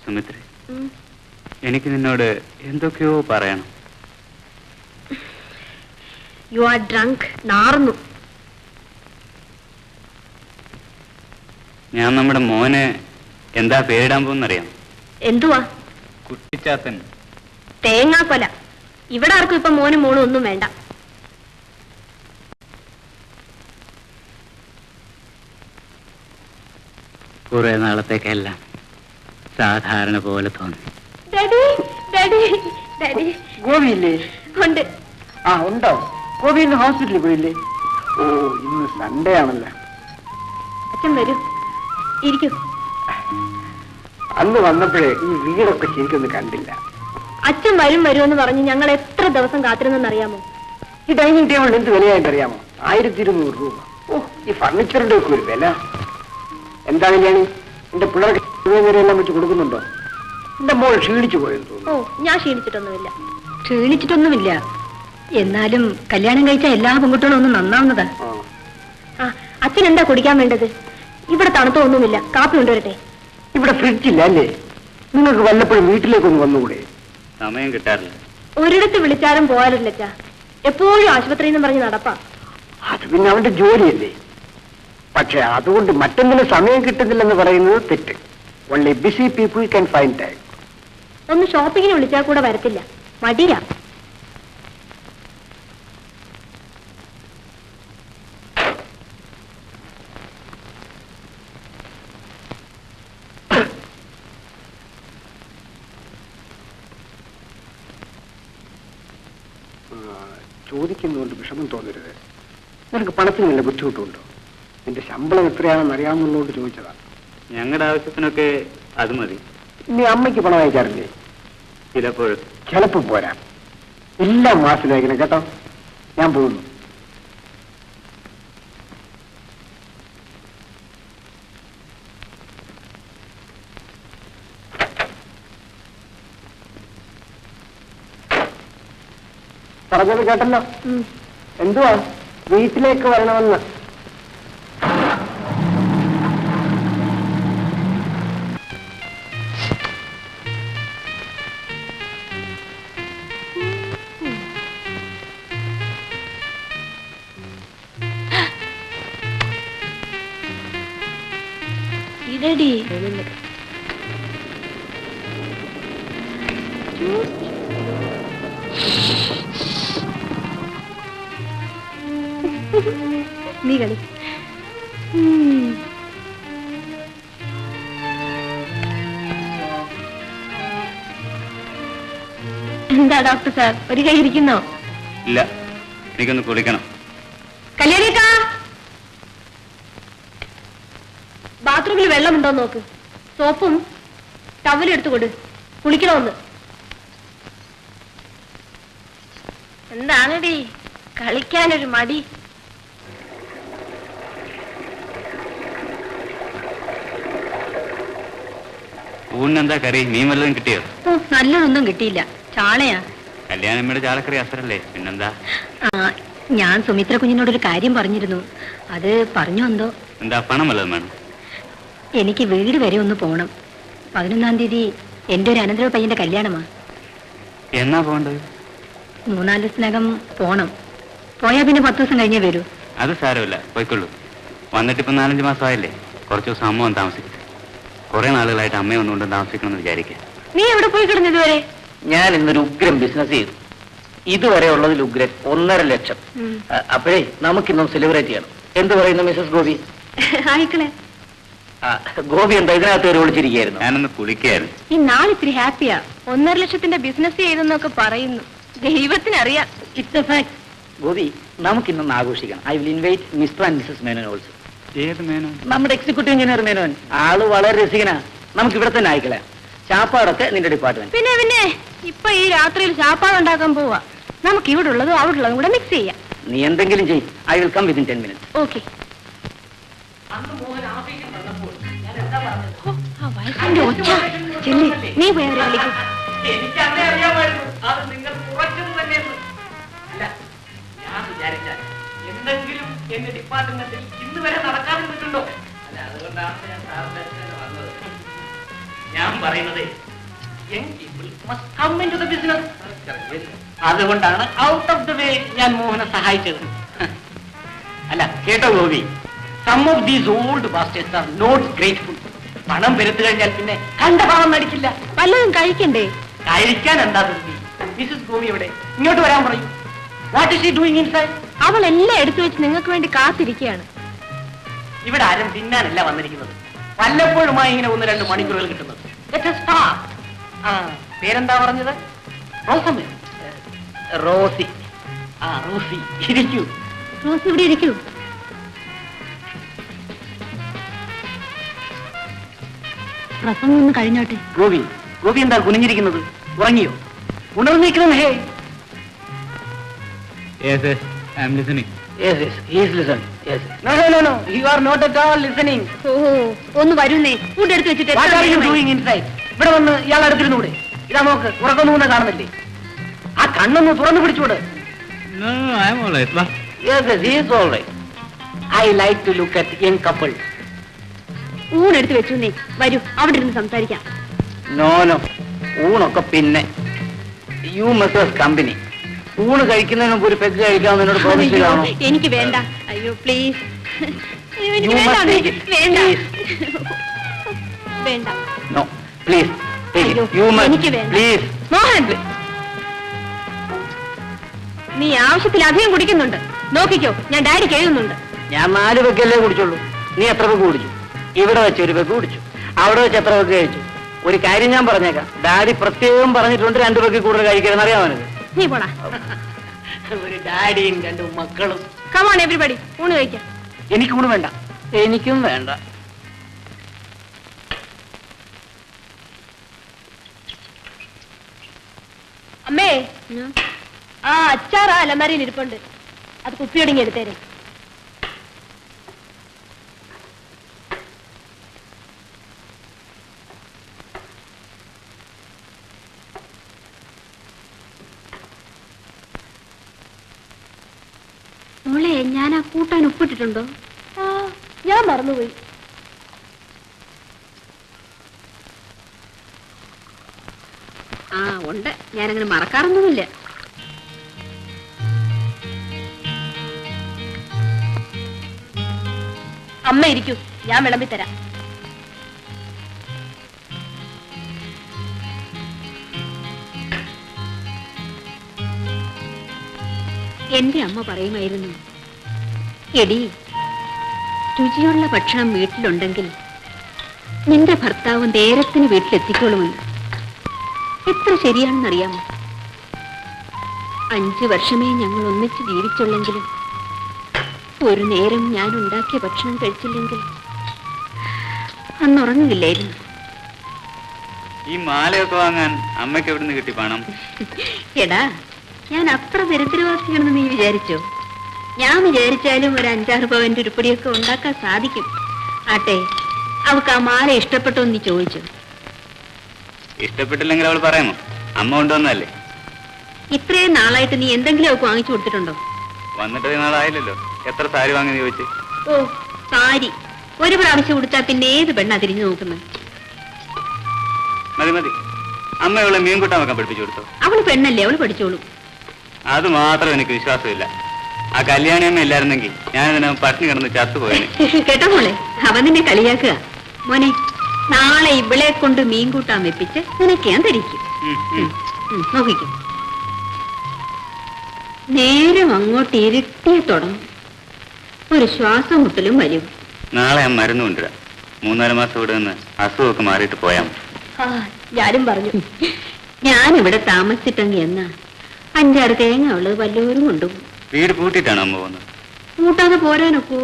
സുമിത്രി, എനിക്ക് നിന്നോട് എന്തൊക്കെയോ പറയണം. You are drunk. നാറുന്നു. ഞാൻ നമ്മുടെ മോനെ എന്താ പേരിടാൻ പോകുന്നറിയാം? എന്തുവാ? കുട്ടിച്ചാത്തൻ. തേങ്ങാക്കൊല. ഇവിടെ ആർക്കും ഇപ്പൊ മോനും മോളും ഒന്നും വേണ്ട. കുറെ നാളത്തേക്കെല്ലാം സാധാരണ പോലെ തോന്നി. Daddy, daddy, daddy. ഗോപിയില്ലേ? ഉണ്ട്. ആ ഉണ്ടോ? ഗോപി ഇന്ന് ഹോസ്പിറ്റലിൽ പോയില്ലേ? ഓ, ഇന്ന് സൺഡേ ആണല്ലോ. അച്ഛൻ വരൂ, ഇരിക്കൂ. അന്ന് വന്നപ്പോഴേ ഈ വീടൊക്കെ ശരിക്കൊന്നും കണ്ടില്ല. അച്ഛൻ വരും വരുമെന്ന് പറഞ്ഞ് ഞങ്ങൾ എത്ര ദിവസം കാത്തിരുന്നെന്നറിയാമോ? ഈ ഡൈനിങ് ടേബിളിന് എന്ത് വിലയായിട്ട് അറിയാമോ? 1200 രൂപ. ഓ, ഈ ഫർണിച്ചറിന്റെ ഒക്കെ ഒരു വില. എന്താ കല്യാണി, എന്റെ പിള്ളേർക്ക് എല്ലാം വെച്ച് കൊടുക്കുന്നുണ്ടോ? എന്റെ മോൾ ക്ഷീണിച്ചു പോയെന്ന് തോന്നുന്നു. ഓ, ഞാൻ ക്ഷീണിച്ചിട്ടൊന്നുമില്ല. ക്ഷീണിച്ചിട്ടൊന്നുമില്ല. എന്നാലും കല്യാണം കഴിച്ച എല്ലാ പെൺകുട്ടികളും ഒന്ന് നന്നാവുന്നതാ. ആ, അച്ഛൻ എന്താ കുടിക്കാൻ വേണ്ടത്? ഇവിടെ തണുത്തൊന്നുമില്ല, കാപ്പി കൊണ്ടുവരട്ടെ. ഇവിടെ ഫ്രിഡ്ജില്ല അല്ലേ? നിങ്ങൾക്ക് വല്ലപ്പോഴും വീട്ടിലേക്കൊന്ന് വന്നുകൂടെ? സമയം കിട്ടാറില്ല. ഒരിടത്ത് വിളിച്ചാലും പോകാറില്ല അച്ഛാ. എപ്പോഴും ആശുപത്രിയിൽ നിന്ന് പറഞ്ഞ് നടപ്പാ. അത് പിന്നെ അവന്റെ ജോലിയല്ലേ. പക്ഷെ അതുകൊണ്ട് മറ്റൊന്നിനും സമയം കിട്ടുന്നില്ലെന്ന് പറയുന്നത് തെറ്റ്. Only busy people can find time. ഒന്ന് ഷോപ്പിങ്ങിന് വിളിച്ചാൽ കൂടെ വരത്തില്ല, മടിയാ. ചോദിക്കുന്നതുകൊണ്ട് വിഷമം തോന്നരുത്. നിനക്ക് പണത്തിന് വല്ല ബുദ്ധിമുട്ടുണ്ടോ? നിന്റെ ശമ്പളം എത്രയാണെന്ന് അറിയാമെന്നുള്ളതുകൊണ്ട് ചോദിച്ചതാ. ഞങ്ങളുടെ ആവശ്യത്തിനൊക്കെ അത് മതി. നീ അമ്മയ്ക്ക് പണം അയക്കാറില്ലേ? ചിലപ്പോൾ. ചിലപ്പോൾ പോരാ, എല്ലാം മാസം അയക്കണം കേട്ടോ. ഞാൻ പോകുന്നു. പറഞ്ഞത് കേട്ടല്ലോ. എന്തുവാ? വീട്ടിലേക്ക് വരണമെന്ന്. ഇടടി. നീ കളി. എന്താ എന്താ ഡോക്ടർ സാർ ഒരു കൈ ഇരിക്കുന്നോ? ഇല്ല, എനിക്കൊന്ന് കുളിക്കണം. കല്യാണിക്കാ, ബാത്റൂമിൽ വെള്ളമുണ്ടോ നോക്ക്. സോപ്പും ടവലും എടുത്തു കൊടു, കുളിക്കണമെന്ന്. എന്താണടി കളിക്കാനൊരു മടി? ഊണിനെന്താ കറി? മീൻ വല്ലതും കിട്ടിയോ? നല്ലതൊന്നും കിട്ടിയില്ല, ചാളയാ. കല്യാണമ്മയുടെ ചാളക്കറി അസറല്ലേ, പിന്നെന്താ? ഞാൻ സുമിത്ര കുഞ്ഞിനോടൊരു കാര്യം പറഞ്ഞിരുന്നു, അത് പറഞ്ഞോ എന്തോ? എന്താ, പണം വല്ലതും വേണം? എനിക്ക് വീട് വരെ ഒന്ന് പോണം. 11-ാം തീയതി എന്റെ ഒരു അനന്തര പയ്യന്റെ കല്യാണമാ. എന്നാ പോകേണ്ടത്? 3-4 ദിവസത്തിനകം പോണം. പോയാ പിന്നെ 10 ദിവസം കഴിഞ്ഞേ വരൂ. അത് സാരമില്ല, പോയിക്കൊള്ളൂ. വന്നിട്ടിപ്പോ 4-5 മാസമായില്ലേ, കുറച്ച് ദിവസം അമ്മ വന്ന് താമസിക്കും. കുറെ നാളുകളായിട്ട് അമ്മയെ ഒന്നുകൊണ്ട് താമസിക്കണമെന്ന് വിചാരിക്കുക. നീ എവിടെ പോയി കിടന്നു ഇതുവരെ? ഞാൻ ഇന്നൊരു ഉഗ്രം ബിസിനസ് ചെയ്തു. ഇതുവരെ ഉള്ളതിൽ ഉഗ്രൻ 1.5 ലക്ഷം. അപ്പോഴേ നമുക്കിന്നും സെലിബ്രേറ്റ് ചെയ്യണം. എന്ത് പറയുന്നു മിസ്സസ് ഗോപി? ആയിക്കളെ, ഗോപി എന്താ ഇതിനകത്ത് കയറി വിളിച്ചിരിക്കുകയായിരുന്നു? ഞാനൊന്ന് കുളിക്കുകയായിരുന്നു. ഈ നാളെ ഇത്തിരി ഹാപ്പിയാ. 1.5 ലക്ഷത്തിന്റെ ബിസിനസ് ചെയ്തെന്നൊക്കെ പറയുന്നു. ദൈവത്തിനറിയാം. It's a fact. ഗോപി, നമുക്കിന്നൊന്ന് ആഘോഷിക്കണം. I will invite mister and missus Menon also. ഏത് മേനോൻ? നമ്മുടെ എക്സിക്യൂട്ടീവ് എഞ്ചിനീയർ മേനോൻ. ആള് വളരെ രസികനാ. നമുക്ക് ഇവിടെ തന്നെ അയക്കല. ചാപ്പാടൊക്കെ നിന്റെ ഡിപ്പാർട്ട്മെന്റ്. പിന്നെ ഇപ്പൊ ഈ രാത്രിയിൽ ചാപ്പാട് ഉണ്ടാക്കാൻ പോവാ. നമുക്ക് ഇവിടെ ഉള്ളതും അവിടെ ഉള്ളതും കൂടെ മിക്സ് ചെയ്യാം. നീ എന്തെങ്കിലും ചെയ്യും. I will come within 10 minutes. Okay. നീ പോയി അവരെ വിളിക്കും. എനിക്ക് അന്നേ അറിയാമായിരുന്നു അത് നിങ്ങൾ കുറച്ചത് തന്നെ. അല്ല, ഞാൻ വിചാരിച്ചാൽ എന്തെങ്കിലും എന്റെ ഡിപ്പാർട്ട്മെന്റിൽ ഇന്ന് വരെ നടക്കാതെ നിന്നിട്ടുണ്ടോ? അല്ല, അതുകൊണ്ടാണ് ഞാൻ സാറിന്റെ അടുത്ത് വന്നത്. ഞാൻ പറയുന്നത് അതുകൊണ്ടാണ് ഔട്ട് ഓഫ് ദ വേ ഞാൻ മോഹനെ സഹായിച്ചത്. അല്ല കേട്ടോ Gopi, some of these old bastards are not grateful. പണം പെരുത്തു കഴിഞ്ഞാൽ പിന്നെ കണ്ട ഭാവം നടിക്കില്ല. വല്ലതും കഴിക്കണ്ടേ? കഴിക്കാൻ എന്താ തൃപ്തി? മിസ്സസ് ഗോപി എവിടെ? ഇങ്ങോട്ട് വരാൻ പറയൂ. What is she doing inside? അവൾ എല്ലാം എടുത്തു വെച്ച് നിങ്ങൾക്ക് വേണ്ടി കാത്തിരിക്കുകയാണ്. ഇവിടെ ആരും തിന്നാനല്ല വന്നിരിക്കുന്നത്. വല്ലപ്പോഴുമായി ഇങ്ങനെ 1-2 മണിക്കൂറുകൾ കിട്ടുന്നത്. Let us start. പേരെന്താ പറഞ്ഞത്? റോസമ്മ? റോസി. റോസി, ഇരിക്കൂ. റോസ് ഇവിടെ ഇരിക്കൂ. പ്രസംഗം ഒന്ന് കഴിഞ്ഞോട്ടെ. ഗോപി, ഗോപി എന്താ കുനിഞ്ഞിരിക്കുന്നത്? ഉറങ്ങിയോ? ഉണർന്നിരിക്കണം. ഹേ, Yes, I am listening. Yes, he is listening. Yes. no, you are not at all listening. ഒന്ന് വരുന്നേ. ഫുഡ് എടുത്ത് വെച്ചിട്ട് What are you doing inside? ഇവിടെ വന്ന് ഇയാൾ അടുത്തിരുന്നൂടെ? ഇതാ നോക്ക്, ഉറക്കൊന്നും കാണുന്നില്ലേ? ആ കണ്ണൊന്ന് തുറന്നു പിടിച്ചൂടെ? No, I am all right. Va. Yes, he is all right. I like to look at young couples. ഊണെടുത്ത് വെച്ചു നീ വരൂ, അവിടെ ഇരുന്ന് സംസാരിക്കാം. No. ഊണൊക്കെ പിന്നെ. You must have company. ഊണ് കഴിക്കുന്നതിന് മുമ്പ് ഒരു പെഗ് കഴിക്കാമെന്ന് എന്നോട് പ്രോമിസ് ചെയ്താണോ? എനിക്ക് വേണ്ട. അയ്യോ please. You must take it. വേണ്ട Please. വേണ്ട. No, please. Take it. അയ്യോ, You must. എനിക്ക് വേണ്ട. Please. മോഹൻ, നീ ആവശ്യത്തിലധികം കുടിക്കുന്നുണ്ട്. നോക്കിക്കോ, ഞാൻ ഡാഡിക്ക് എഴുതുന്നുണ്ട്. ഞാൻ 4 പെഗ്ഗല്ലേ കുടിച്ചുള്ളൂ. നീ എത്ര പെഗ് കുടിച്ചു? ഇവിടെ വെച്ച് ഒരു പെഗ് കുടിച്ചു, അവിടെ വെച്ച് എത്ര പെഗ് കഴിച്ചു? ഒരു കാര്യം ഞാൻ പറഞ്ഞേക്കാം, ഡാഡി പ്രത്യേകം പറഞ്ഞിട്ടുണ്ട് 2 പെഗ് കൂടുതൽ കഴിക്കരുതെന്ന് അറിയാമോ? നീ പോടാ. ഒരു ഡാഡിയും 2 മക്കളും. കമോൺ എവരിബഡി, ഊണ് കഴിക്കാം. എനിക്ക് ഊണ് വേണ്ട. എനിക്കും വേണ്ട. അമ്മേ, അച്ചാർ ആ അലമാരയിൽ ഇരിപ്പുണ്ട്. അത് കുപ്പിയൊടുങ്ങി എടുത്തേരെ. മോളെ, ഞാൻ ആ കൂട്ടാൻ ഉപ്പിട്ടിട്ടുണ്ടോ? ഞാൻ മറന്നുപോയി. ഉണ്ട്, ഞാനങ്ങനെ മറക്കാറൊന്നുമില്ല. അമ്മ ഇരിക്കൂ, ഞാൻ വിളമ്പിത്തരാം. എന്റെ അമ്മ പറയുമായിരുന്നു, എടി, രുചിയുള്ള ഭക്ഷണം വീട്ടിലുണ്ടെങ്കിൽ നിന്റെ ഭർത്താവ് നേരത്തിന് വീട്ടിലെത്തിക്കോളുമെന്ന്. എത്ര ശരിയാണെന്നറിയാമോ? 5 വർഷമേ ഞങ്ങൾ ഒന്നിച്ച് ജീവിച്ചുള്ളെങ്കിലും ഒരു നേരം ഞാൻ ഉണ്ടാക്കിയ ഭക്ഷണം കഴിച്ചില്ലെങ്കിൽ അന്നുറങ്ങില്ലായിരുന്നു. ഈ മാലയൊക്കെ വാങ്ങാൻ അമ്മയ്ക്ക് എവിടെ നിന്ന് കിട്ടി പണം? എടാ, ഞാൻ അത്ര ദരിദ്രവാസിയാണെന്ന് നീ വിചാരിച്ചോ? ഞാൻ വിചാരിച്ചാലും ഒരു 5-6 പവന്റെ ഉരുപ്പടിയൊക്കെ ഉണ്ടാക്കാൻ സാധിക്കും. ആട്ടെ, അവൾക്ക് ആ മാല ഇഷ്ടപ്പെട്ടോ എന്ന് നീ ചോദിച്ചു? ഇഷ്ടപ്പെട്ടില്ലെങ്കിൽ അവൾ പറയാമോ? അമ്മ കൊണ്ടുവന്നല്ലേ. ഇത്രയും നാളായിട്ട് നീ എന്തെങ്കിലും അവൾക്ക് വാങ്ങിച്ചു കൊടുത്തിട്ടുണ്ടോ? വന്നിട്ട് നാളായില്ലല്ലോ. എത്ര സാരി വാങ്ങി ചോദിച്ചു? ഓ, സാരി ഒരു പ്രാവശ്യം കൊടുത്താൽ പിന്നെ ഏത് പെണ്ണാ തിരിഞ്ഞു നോക്കുന്നത്? മതി മതി. അമ്മ അവളെ മീൻ കൂട്ടാൻ വെക്കാൻ പഠിപ്പിച്ചു കൊടുത്തോ? അവള് പെണ്ണല്ലേ, അവള് പഠിച്ചോളൂ. അത് മാത്രം എനിക്ക് വിശ്വാസമില്ല. ആ കല്യാണി അമ്മ ഇല്ലായിരുന്നെങ്കിൽ ഞാനിതിനെ പട്ടിണി കിടന്ന് ചത്തുപോയേനെ. കേട്ടോ മോളെ, അവൻ നിന്നെ കളിയാക്കുക. മോനെ, നാളെ ഇവളെ കൊണ്ട് മീൻ കൂട്ടാൻ വെപ്പിച്ച് നിനക്ക് ഞാൻ തരിക്കും. നോക്കിക്കും. നേരം അങ്ങോട്ട് ഇരുട്ടിയെ തുടങ്ങും. ഒരു ശ്വാസം മുട്ടലും വരും. നാളെ ഞാൻ മരുന്ന് കൊണ്ടുവരാം. 3-4 മാസം ഇവിടെ നിന്ന് അസുഖമൊക്കെ മാറിയിട്ട് പോയാൽ മതി. ഞാനും പറഞ്ഞു, ഞാനിവിടെ താമസിച്ചിട്ടെങ്കിൽ എന്നാ 5-6 തേങ്ങ ഉള്ളത് വല്ലവരും കൊണ്ടുപോകും. വീട് പൂട്ടിയിട്ടാണ് അമ്മ പോകുന്നത്. കൂട്ടാതെ പോരാനൊക്കോ?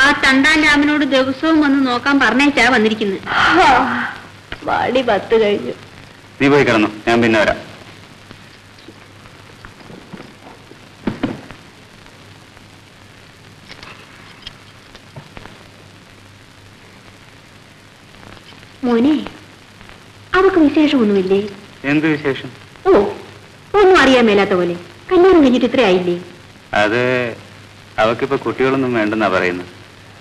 ആ തണ്ടാൻ രാമനോട് ദിവസവും വന്ന് നോക്കാൻ പറഞ്ഞേച്ചാ വന്നിരിക്കുന്നത്. വാടി 10 കഴിഞ്ഞു. നീ പോയി കിടന്നു, ഞാൻ പിന്നെ വരാം. മോനെ, അവക്ക് വിശേഷമൊന്നുമില്ലേ? എന്ത് വിശേഷം? ഓ, ഒന്നും അറിയാൻ മേലാത്ത പോലെ. കല്യാണം കഴിഞ്ഞിട്ട് ഇത്രയായില്ലേ? അത് അവക്കിപ്പോ കുട്ടികളൊന്നും വേണ്ടെന്നാ പറയുന്നത്.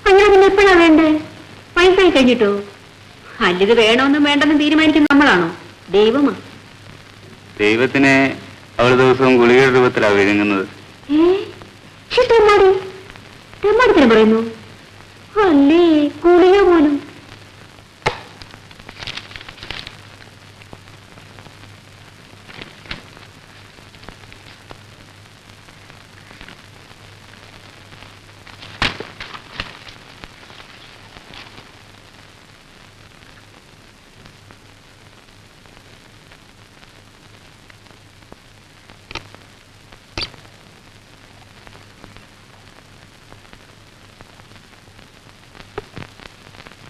അങ്ങനെ പിന്നെ എപ്പോഴാ വേണ്ടേ? വയസ്സായി കഴിഞ്ഞിട്ടോ? അല്ലിത് വേണമെന്നും വേണ്ടെന്നും തീരുമാനിക്കുന്ന നമ്മളാണോ? ദൈവമാ. ദൈവത്തിനെ അവൾ ദിവസവും ഗുളികയുടെ രൂപത്തിലാണ് വിഴുങ്ങുന്നത്. തെമ്മാടിത്തരം പറയുന്നു. അല്ലേ, ഗുളിക പോലും.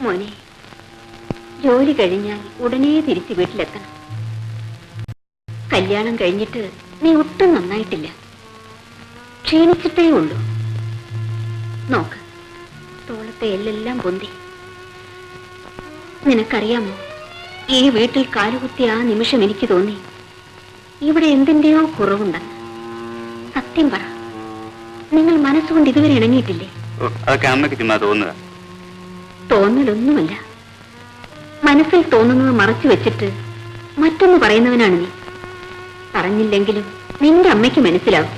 മോനെ, ജോലി കഴിഞ്ഞാൽ ഉടനെ തിരിച്ച് വീട്ടിലെത്തണം. കല്യാണം കഴിഞ്ഞിട്ട് നീ ഒട്ടും നന്നായിട്ടില്ല, ക്ഷീണിച്ചിട്ടേ ഉള്ളൂ. നോക്ക്, തോളത്തെ എല്ലെല്ലാം പൊന്തി. നിനക്കറിയാമോ, ഈ വീട്ടിൽ കാലുകുത്തിയ ആ നിമിഷം എനിക്ക് തോന്നി ഇവിടെ എന്തിന്റെയോ കുറവുണ്ടെന്ന്. സത്യം പറ, നിങ്ങൾ മനസ്സുകൊണ്ട് ഇതുവരെ ഇണങ്ങിയിട്ടില്ലേ? അതൊക്കെ അമ്മയ്ക്ക് ചുമ്മാ തോന്നുക. തോന്നലൊന്നുമല്ല, മനസ്സിൽ തോന്നുന്നത് മറച്ചു വെച്ചിട്ട് മറ്റൊന്ന് പറയുന്നവനാണ് നീ. പറഞ്ഞില്ലെങ്കിലും നിന്റെ അമ്മയ്ക്ക് മനസ്സിലാവും.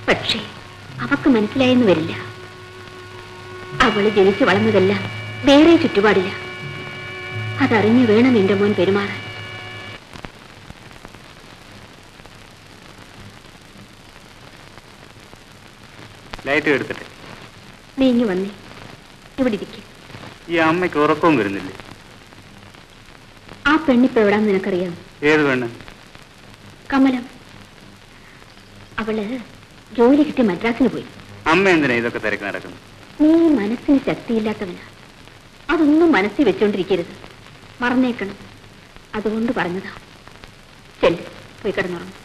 പക്ഷേ അവക്ക് മനസ്സിലായെന്ന് വരില്ല. അവള് ജനിച്ചു വളർന്നതെല്ലാം വേറെ ചുറ്റുപാടില്ല. അതറിഞ്ഞു വേണം എന്റെ മോൻ പെരുമാറാൻ. ലൈറ്റ് എടുത്തിട്ട് നീ ഇങ്ങ് വന്നേ, ഇവിടെ ഇരിക്കും. ഈ അമ്മയ്ക്ക് ഉറക്കവും വരുന്നില്ലേ? ആ പെണ്ണിപ്പോ എവിടാന്ന് നിനക്കറിയാം? ഏത് പെണ്ണ്? കമലം. അവള് ജോലി കിട്ടി മദ്രാസിന് പോയി. അമ്മ എന്തിനാ ഇതൊക്കെ തിരക്ക് നടക്കുന്നു? നീ മനസ്സിന് ശക്തിയില്ലാത്തവനാ. അതൊന്നും മനസ്സിൽ വെച്ചോണ്ടിരിക്കരുത്, മറന്നേക്കണം. അതുകൊണ്ട് പറഞ്ഞതാ. ചെല്ല്, പോയി കിടന്നുറങ്ങും.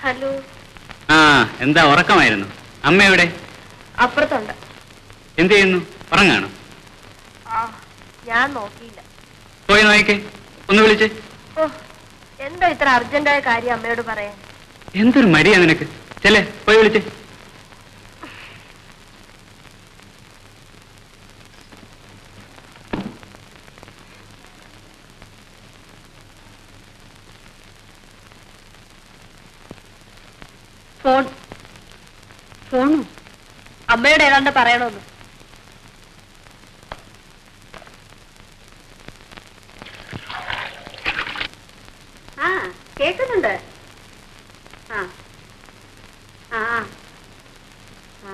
ഹലോ. ആ എന്താ ഉറക്കമായിരുന്നു? അമ്മ എവിടെ? അപ്പുറത്തുണ്ട്. എന്ത് ചെയ്യുന്നു? ഉറങ്ങാണോ? ഞാൻ നോക്കിയില്ല. പോയി നോക്കേ, ഒന്ന് വിളിച്ച്. എന്താ ഇത്ര അർജന്റായ കാര്യം അമ്മയോട് പറയാൻ? എന്തൊരു മടിയാ നിനക്ക്. ചെല്ലേ, പോയി വിളിച്ച്. ഫോണോ? അമ്മയോട് ഏതാണ്ട് പറയണമെന്ന്. ആ കേൾക്കുന്നുണ്ട്. ആ ആ ആ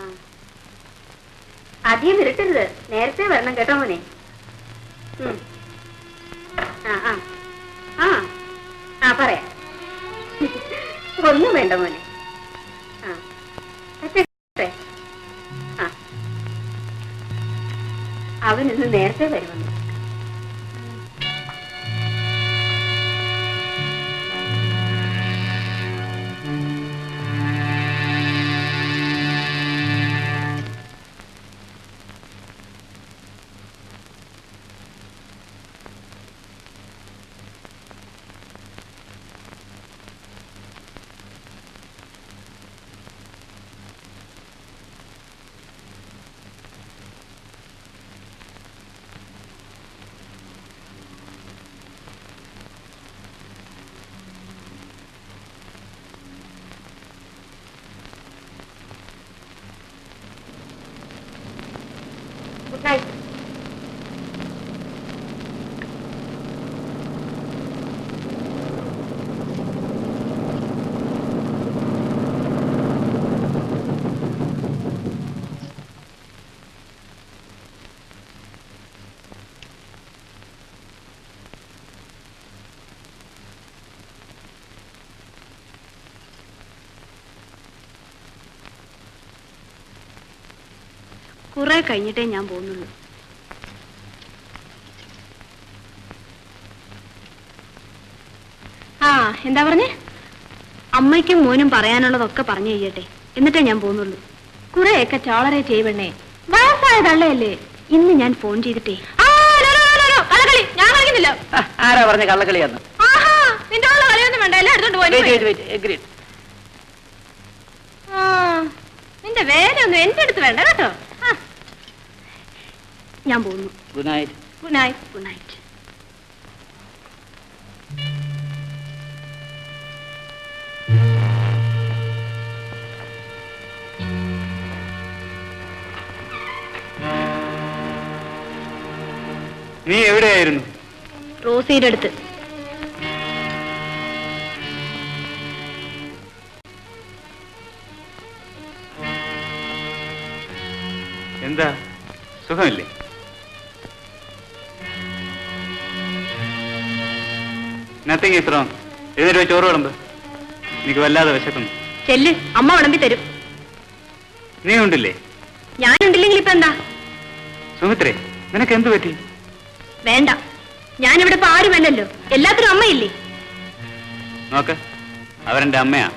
അധികം ഇരുട്ടരുത്, നേരത്തെ വരണം കേട്ടോ മോനെ. ആ ആ ആ ആ പറയാം. ഒന്നും വേണ്ട മോനെ. ആ ആ അവനിന്ന് നേരത്തെ വരുമെന്ന്. Good night. കുറെ കഴിഞ്ഞിട്ടേ ഞാൻ പോകുന്നുള്ളൂ. ആ എന്താ പറഞ്ഞേ? അമ്മയ്ക്കും മോനും പറയാനുള്ളതൊക്കെ പറഞ്ഞു കഴിയട്ടെ, എന്നിട്ടേ ഞാൻ പോകുന്നുള്ളൂ. കുറെയൊക്കെ ചോളരെ ചെയ്യണേ. വയസ്സായ തള്ളയല്ലേ. ഇന്ന് ഞാൻ ഫോൺ ചെയ്തിട്ടേ. ഞാൻ കളിക്കുന്നില്ല. ആരാ പറഞ്ഞ കള്ളക്കളിയാന്ന്? നിന്റെ ഉള്ള കളിയൊന്നും വേണ്ട, എല്ലാം എടുത്തോണ്ട് പോയി. നിന്റെ വേലയൊന്നും എന്റെ അടുത്ത് വേണ്ട കേട്ടോ. ഞാൻ പോകുന്നു. Good night. Good night. Good night. നീ എവിടെയായിരുന്നു? റോസിയുടെ അടുത്ത്. എന്താ, സുഖമില്ലേ? നത്തിങ് ഇത്രോ. എഴുന്നേറ്റ് ചോറ് വിളമ്പ്. എനിക്ക് വല്ലാതെ വിശക്കുന്നു. ചെല്ല്, അമ്മ വിളമ്പി തരും. നീ ഉണ്ടില്ലേ? ഞാനുണ്ടില്ലെങ്കിൽ ഇപ്പൊ എന്താ? സുമിത്രേ, നിനക്ക് എന്ത് പറ്റി? വേണ്ട, ഞാനിവിടെ ഇപ്പൊ ആരുമല്ലല്ലോ, എല്ലാത്തിനും അമ്മയില്ലേ. നോക്ക്, അവരെന്റെ അമ്മയാ.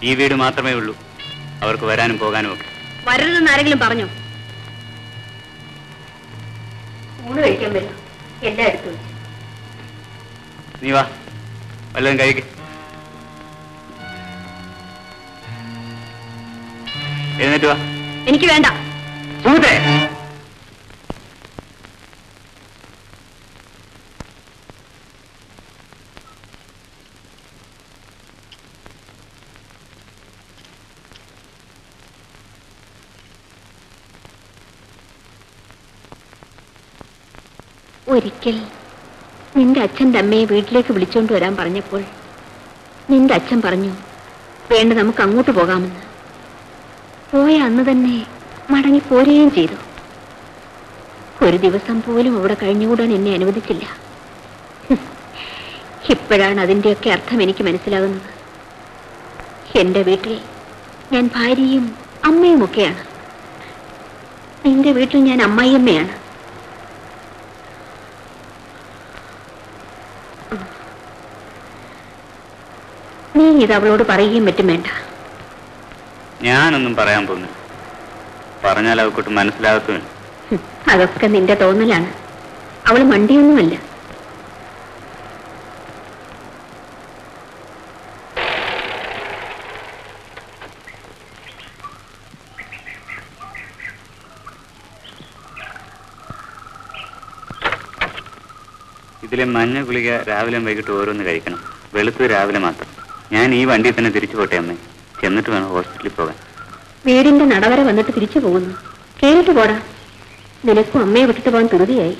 ഈ വീട് മാത്രമേ ഉള്ളൂ അവർക്ക് വരാനും പോകാനും ഒക്കെ. വരരുതെന്ന് ആരെങ്കിലും പറഞ്ഞോ? ഊണ് കഴിക്കാൻ വരും, എല്ലാം എടുത്തു. നീ വാ, വല്ലതും കഴിക്ക്. എഴുന്നേറ്റ് വാ. എനിക്ക് വേണ്ട. സുഹൃത്തേ, ഒരിക്കൽ നിന്റെ അച്ഛൻ്റെ അമ്മയെ വീട്ടിലേക്ക് വിളിച്ചോണ്ട് വരാൻ പറഞ്ഞപ്പോൾ നിന്റെ അച്ഛൻ പറഞ്ഞു, വേണ്ട നമുക്ക് അങ്ങോട്ട് പോകാമെന്ന്. പോയ അന്ന് തന്നെ മടങ്ങി പോരുകയും ചെയ്തു. ഒരു ദിവസം പോലും അവിടെ കഴിഞ്ഞുകൂടാൻ എന്നെ അനുവദിച്ചില്ല. ഇപ്പോഴാണ് അതിൻ്റെയൊക്കെ അർത്ഥം എനിക്ക് മനസ്സിലാകുന്നത്. എൻ്റെ വീട്ടിൽ ഞാൻ ഭാര്യയും അമ്മയുമൊക്കെയാണ്. നിന്റെ വീട്ടിൽ ഞാൻ അമ്മായിയമ്മയാണ്. നീ ഇത് അവളോട് പറയുകയും പറ്റും വേണ്ട. ഞാനൊന്നും പറയാൻ പോകുന്നില്ല. പറഞ്ഞാൽ അവൾക്കൊട്ട് മനസ്സിലാകത്തുമില്ല. അതൊക്കെ നിന്റെ തോന്നലാണ്. അവള് മണ്ടിയൊന്നുമല്ല. ഇതിലെ മഞ്ഞ ഗുളിക രാവിലെ വൈകിട്ട് ഓരോന്ന് കഴിക്കണം. വെളുത്ത് രാവിലെ മാത്രം. ഞാൻ ഈ വണ്ടിയിൽ തന്നെ തിരിച്ചു പോട്ടെ അമ്മേ? ചെന്നിട്ട് വേണം ഹോസ്പിറ്റലിൽ പോകാൻ. വീടിന്റെ നടവര വന്നിട്ട് തിരിച്ചു പോകുന്നു. കേറിട്ട് പോടാ. നിനക്കും അമ്മയെ വിട്ടിട്ട് പോകാൻ ധൃതിയായി.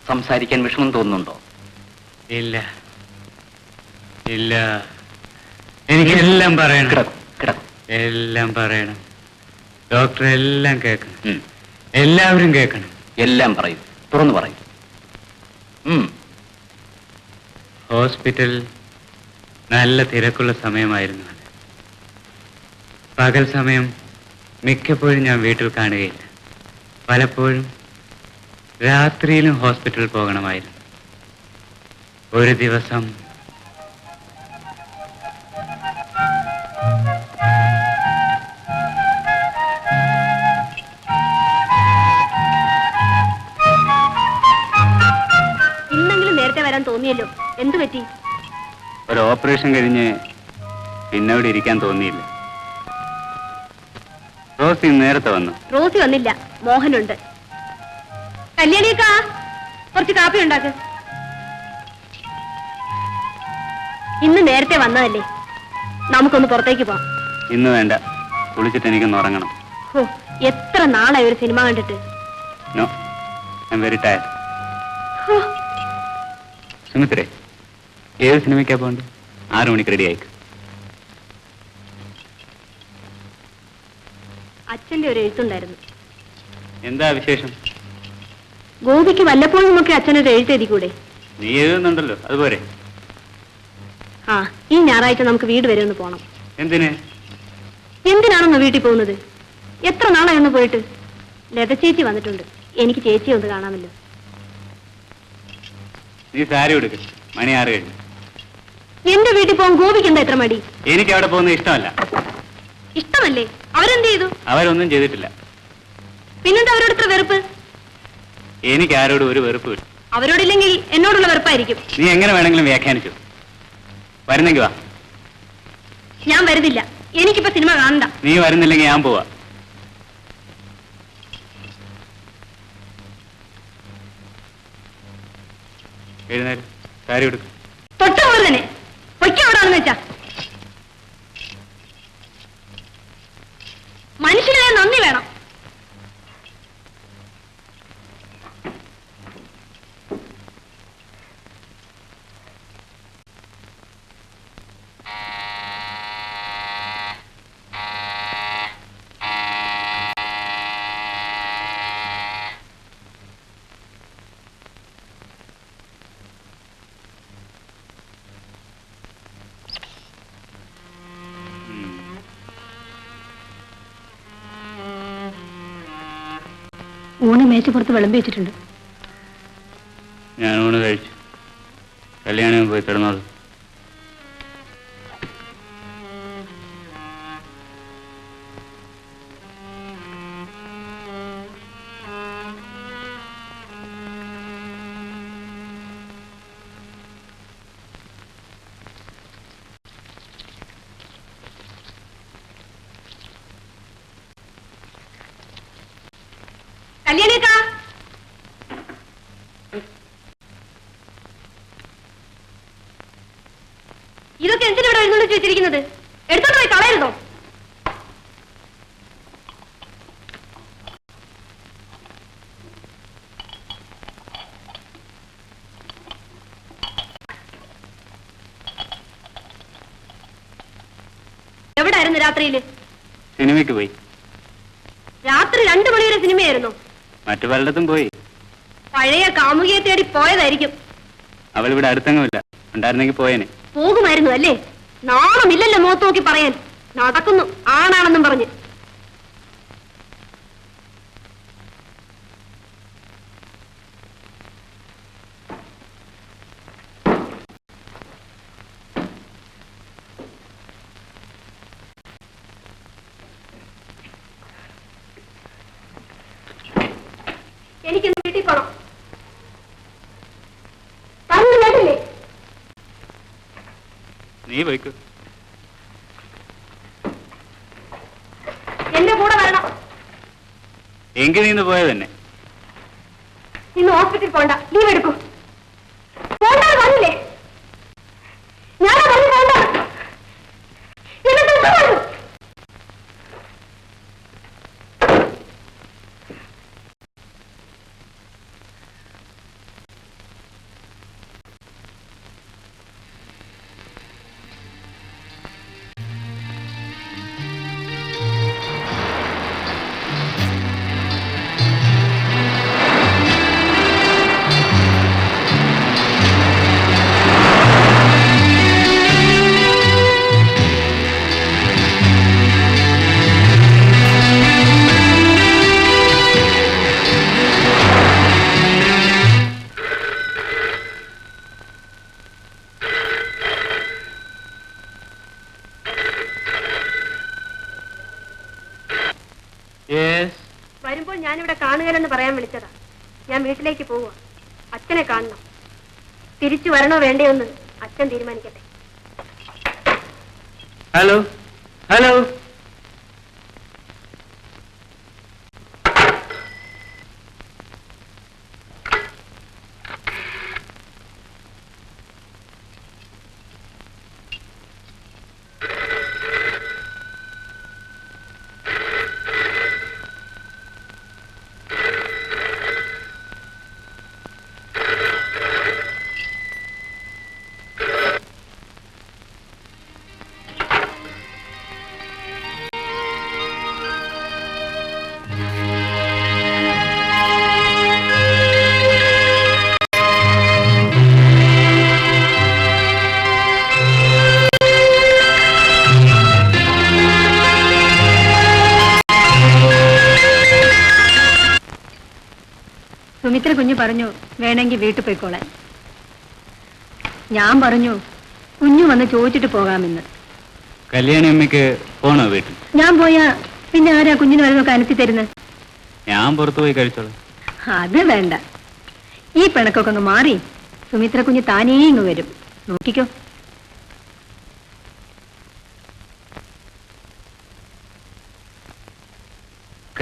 സംസാരിക്കാൻ വിഷമം തോന്നുന്നുണ്ടോ? ഇല്ല ഇല്ല, എനിക്കെല്ലാം പറയണം. കിടക്കും. എല്ലാം പറയണം. ഡോക്ടർ എല്ലാം കേൾക്കണം. എല്ലാവരും കേൾക്കണം. എല്ലാം പറയും. തുറന്നു പറയും. ഹോസ്പിറ്റൽ നല്ല തിരക്കുള്ള സമയമായിരുന്നു അത്. പകൽ സമയം മിക്കപ്പോഴും ഞാൻ വീട്ടിൽ കാണുകയില്ല. പലപ്പോഴും രാത്രിയിലും ഹോസ്പിറ്റലിൽ പോകണമായിരുന്നു. ഒരു ദിവസം ഇന്നെങ്കിലും നേരത്തെ വരാൻ തോന്നിയല്ലോ. എന്തു പറ്റി? ഒരു ഓപ്പറേഷൻ കഴിഞ്ഞ് പിന്നെ അവിടെ ഇരിക്കാൻ തോന്നിയില്ല. റോസി നേരത്തെ വന്നു. റോസി വന്നില്ല, മോഹനുണ്ട്. കല്യാണിക്കാ, കുറച്ച് കാപ്പി ഉണ്ടാക്ക്. ഇന്ന് നേരത്തെ വന്നതല്ലേ, നമുക്കൊന്ന് പുറത്തേക്ക് പോവാം. ഇന്ന് വേണ്ട, കുളിച്ചിട്ട് എനിക്കൊന്ന് ഉറങ്ങണം. ഹോ, എത്ര നാളായി ഒരു സിനിമ കണ്ടിട്ട്. No, I am very tired. സുമിത്രേ, ഏത് സിനിമയ്ക്കാ പോകണ്ടേ? 6 മണിക്ക് റെഡി ആയിക്ക്. അച്ഛന്റെ ഒരു എഴുത്തുണ്ടായിരുന്നു. എന്താ വിശേഷം? ഗോപിക്ക് വല്ലപ്പോഴും നമുക്ക് അച്ഛനൊരു എഴുത്തെഴുതിക്കൂടെ? നീ എഴുതുന്നുണ്ടല്ലോ, അതുപോലെ. ആ, ഈ ഞായറാഴ്ച നമുക്ക് വീട് വരെ ഒന്ന് പോണം. എന്തിന്? എന്തിനാണെന്നോ വീട്ടിൽ പോകുന്നത്? എത്ര നാളായി ഒന്ന് പോയിട്ട്? ലത ചേച്ചി വന്നിട്ടുണ്ട്. എനിക്ക് ചേച്ചിയെ ഒന്ന് കാണാമല്ലോ. നീ സാരി എടുക്ക്, മണി 6 കഴിഞ്ഞു. എന്റെ വീട്ടിൽ പോകാൻ ഗോപിക്ക് എന്താ എത്ര മടി? എനിക്ക് അവിടെ പോകുന്നത് ഇഷ്ടമല്ല. ഇഷ്ടമല്ലേ? അവരെന്ത് ചെയ്തു? അവരൊന്നും ചെയ്തിട്ടില്ല. പിന്നെന്താ അവരോട് ഇത്ര വെറുപ്പ്? എനിക്ക് ആരോടും ഒരു വെറുപ്പില്ല. അവരോടില്ലെങ്കിൽ എന്നോടുള്ള വെറുപ്പായിരിക്കും. നീ എങ്ങനെ വേണമെങ്കിലും വ്യാഖ്യാനിച്ചു. വരുന്നെങ്കിൽ വാ. ഞാൻ വരുന്നില്ല. എനിക്കിപ്പോ സിനിമ കാണണ്ട. നീ വരുന്നില്ലെങ്കിൽ ഞാൻ പോവാ. എഴുന്നേരം, സാരി എടുക്കും. തൊട്ട് പോലെ തന്നെ പൊയ്ക്ക എവിടാണെന്ന് വെച്ചാ. മനുഷ്യനായ നന്ദി വേണം. ഊണ് മേശപ്പുറത്ത് വിളമ്പി വെച്ചിട്ടുണ്ട്. ഞാൻ ഊണ് കഴിച്ചു. കല്യാണം പോയി കിടന്നോളൂ. കല്യാണിക്കാ, ഇതൊക്കെ എന്തിനിവിടെ എഴുന്നള്ളിച്ച് വെച്ചിരിക്കുന്നത്? എടുത്തോണ്ട് പോയി കളയരുതോ? എവിടായിരുന്നു രാത്രിയില്? സിനിമയ്ക്ക് പോയി. രാത്രി 2 മണി വരെ സിനിമയായിരുന്നു. മറ്റു പലയിടത്തും പോയി. പഴയ കാമുകിയെ തേടി പോയതായിരിക്കും. അവളിവിടെ അടുത്തെങ്ങുമില്ല. ഉണ്ടായിരുന്നെങ്കിൽ പോയേനെ. പോകുമായിരുന്നു അല്ലേ? നാണമില്ലല്ലോ മുഖത്ത് നോക്കി പറയാൻ. നടക്കുന്നു ആണാണെന്നും പറഞ്ഞ്. എനിക്കൊന്ന് വീട്ടിൽ പോണം. പറഞ്ഞു കേട്ടില്ലേ? നീ പോയിക്കോ. എന്റെ കൂടെ വരണം. എങ്കിൽ നീന്ന് പോയത് തന്നെ. ഇന്ന് ഹോസ്പിറ്റലിൽ പോണ്ട, ലീവ് എടുക്കൂ. പോണ്ടെന്ന് പറഞ്ഞില്ലേ? ഞാനാ പറഞ്ഞു പോണ്ട. എന്നെ തൊട്ടു. വരുമ്പോൾ ഞാനിവിടെ കാണുകയെന്ന് പറയാൻ വിളിച്ചതാ. ഞാൻ വീട്ടിലേക്ക് പോവുക. അച്ഛനെ കാണണം. തിരിച്ചു വരണോ വേണ്ടയോന്ന് അച്ഛൻ തീരുമാനിക്കട്ടെ. Hello hello. സുമിത്ര കുഞ്ഞു പറഞ്ഞു വേണമെങ്കിൽ വീട്ടിൽ പോയിക്കോളാൻ. ഞാൻ പറഞ്ഞു കുഞ്ഞു വന്ന് ചോദിച്ചിട്ട് പോകാമെന്ന്. കല്യാണി അമ്മയ്ക്ക് പോണോ വീട്ടിൽ? ഞാൻ പോയാ പിന്നെ ആരാ കുഞ്ഞിന് വല്ലതൊക്കെ അനത്തി തരുന്നത്? ഞാൻ പുറത്തു പോയി കഴിച്ചോളാം. അത് വേണ്ട. ഈ പിണക്കൊക്കെ ഒന്ന് മാറി സുമിത്ര കുഞ്ഞ് താനേ ഇങ്ങ് വരും. നോക്കിക്കോ.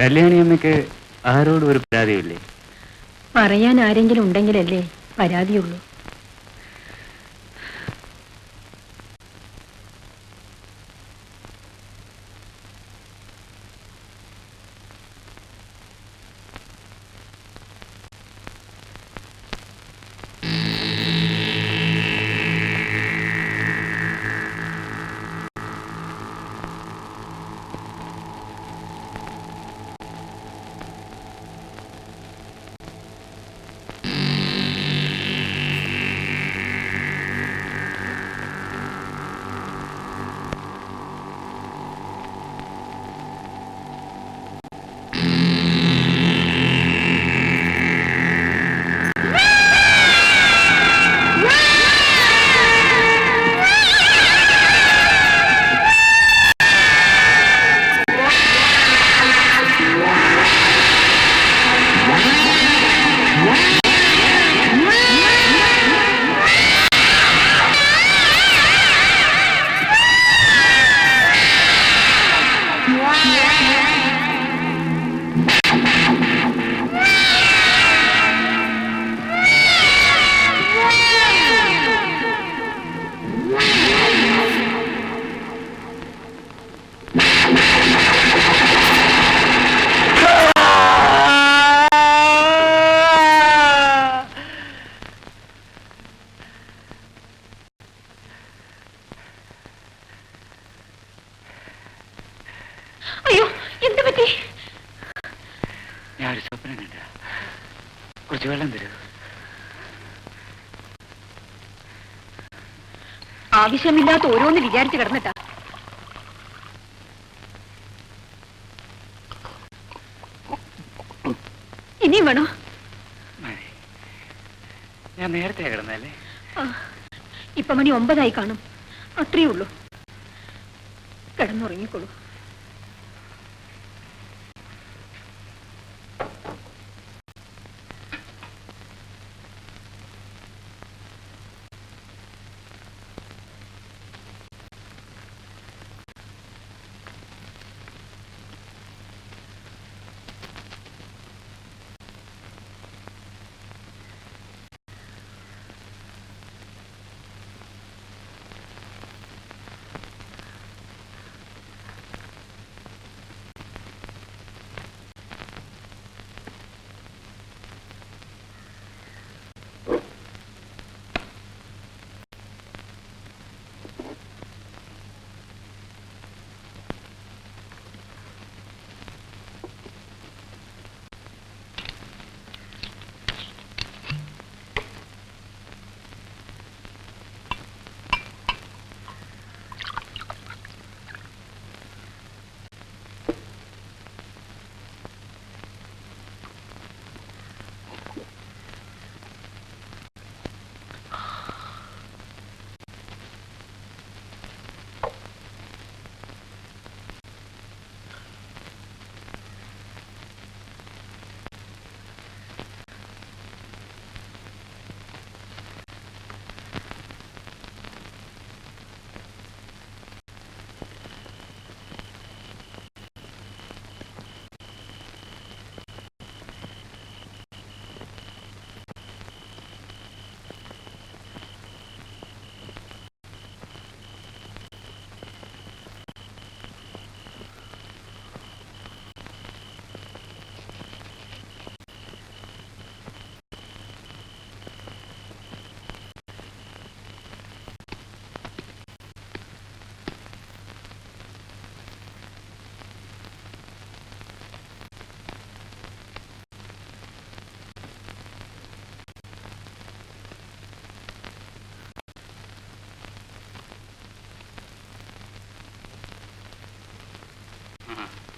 കല്യാണി അമ്മയ്ക്ക് ആരോടും ഒരു പരാതിയില്ലേ? പറയാൻ ആരെങ്കിലും ഉണ്ടെങ്കിലല്ലേ പരാതിയുള്ളൂ. അയ്യോ, എന്ത് പറ്റി? ഞാനൊരു സ്വപ്നം കണ്ട. കുറച്ച് വെള്ളം തരൂ. ആവശ്യമില്ലാത്ത ഓരോന്ന് വിചാരിച്ചു കിടന്നിട്ടാ. ഇനിയും വേണോ? ഞാൻ നേരത്തെ കിടന്നല്ലേ? ഇപ്പൊ മണി 9 കാണും. അത്രയേ ഉള്ളൂ. കിടന്നുറങ്ങിക്കോളൂ.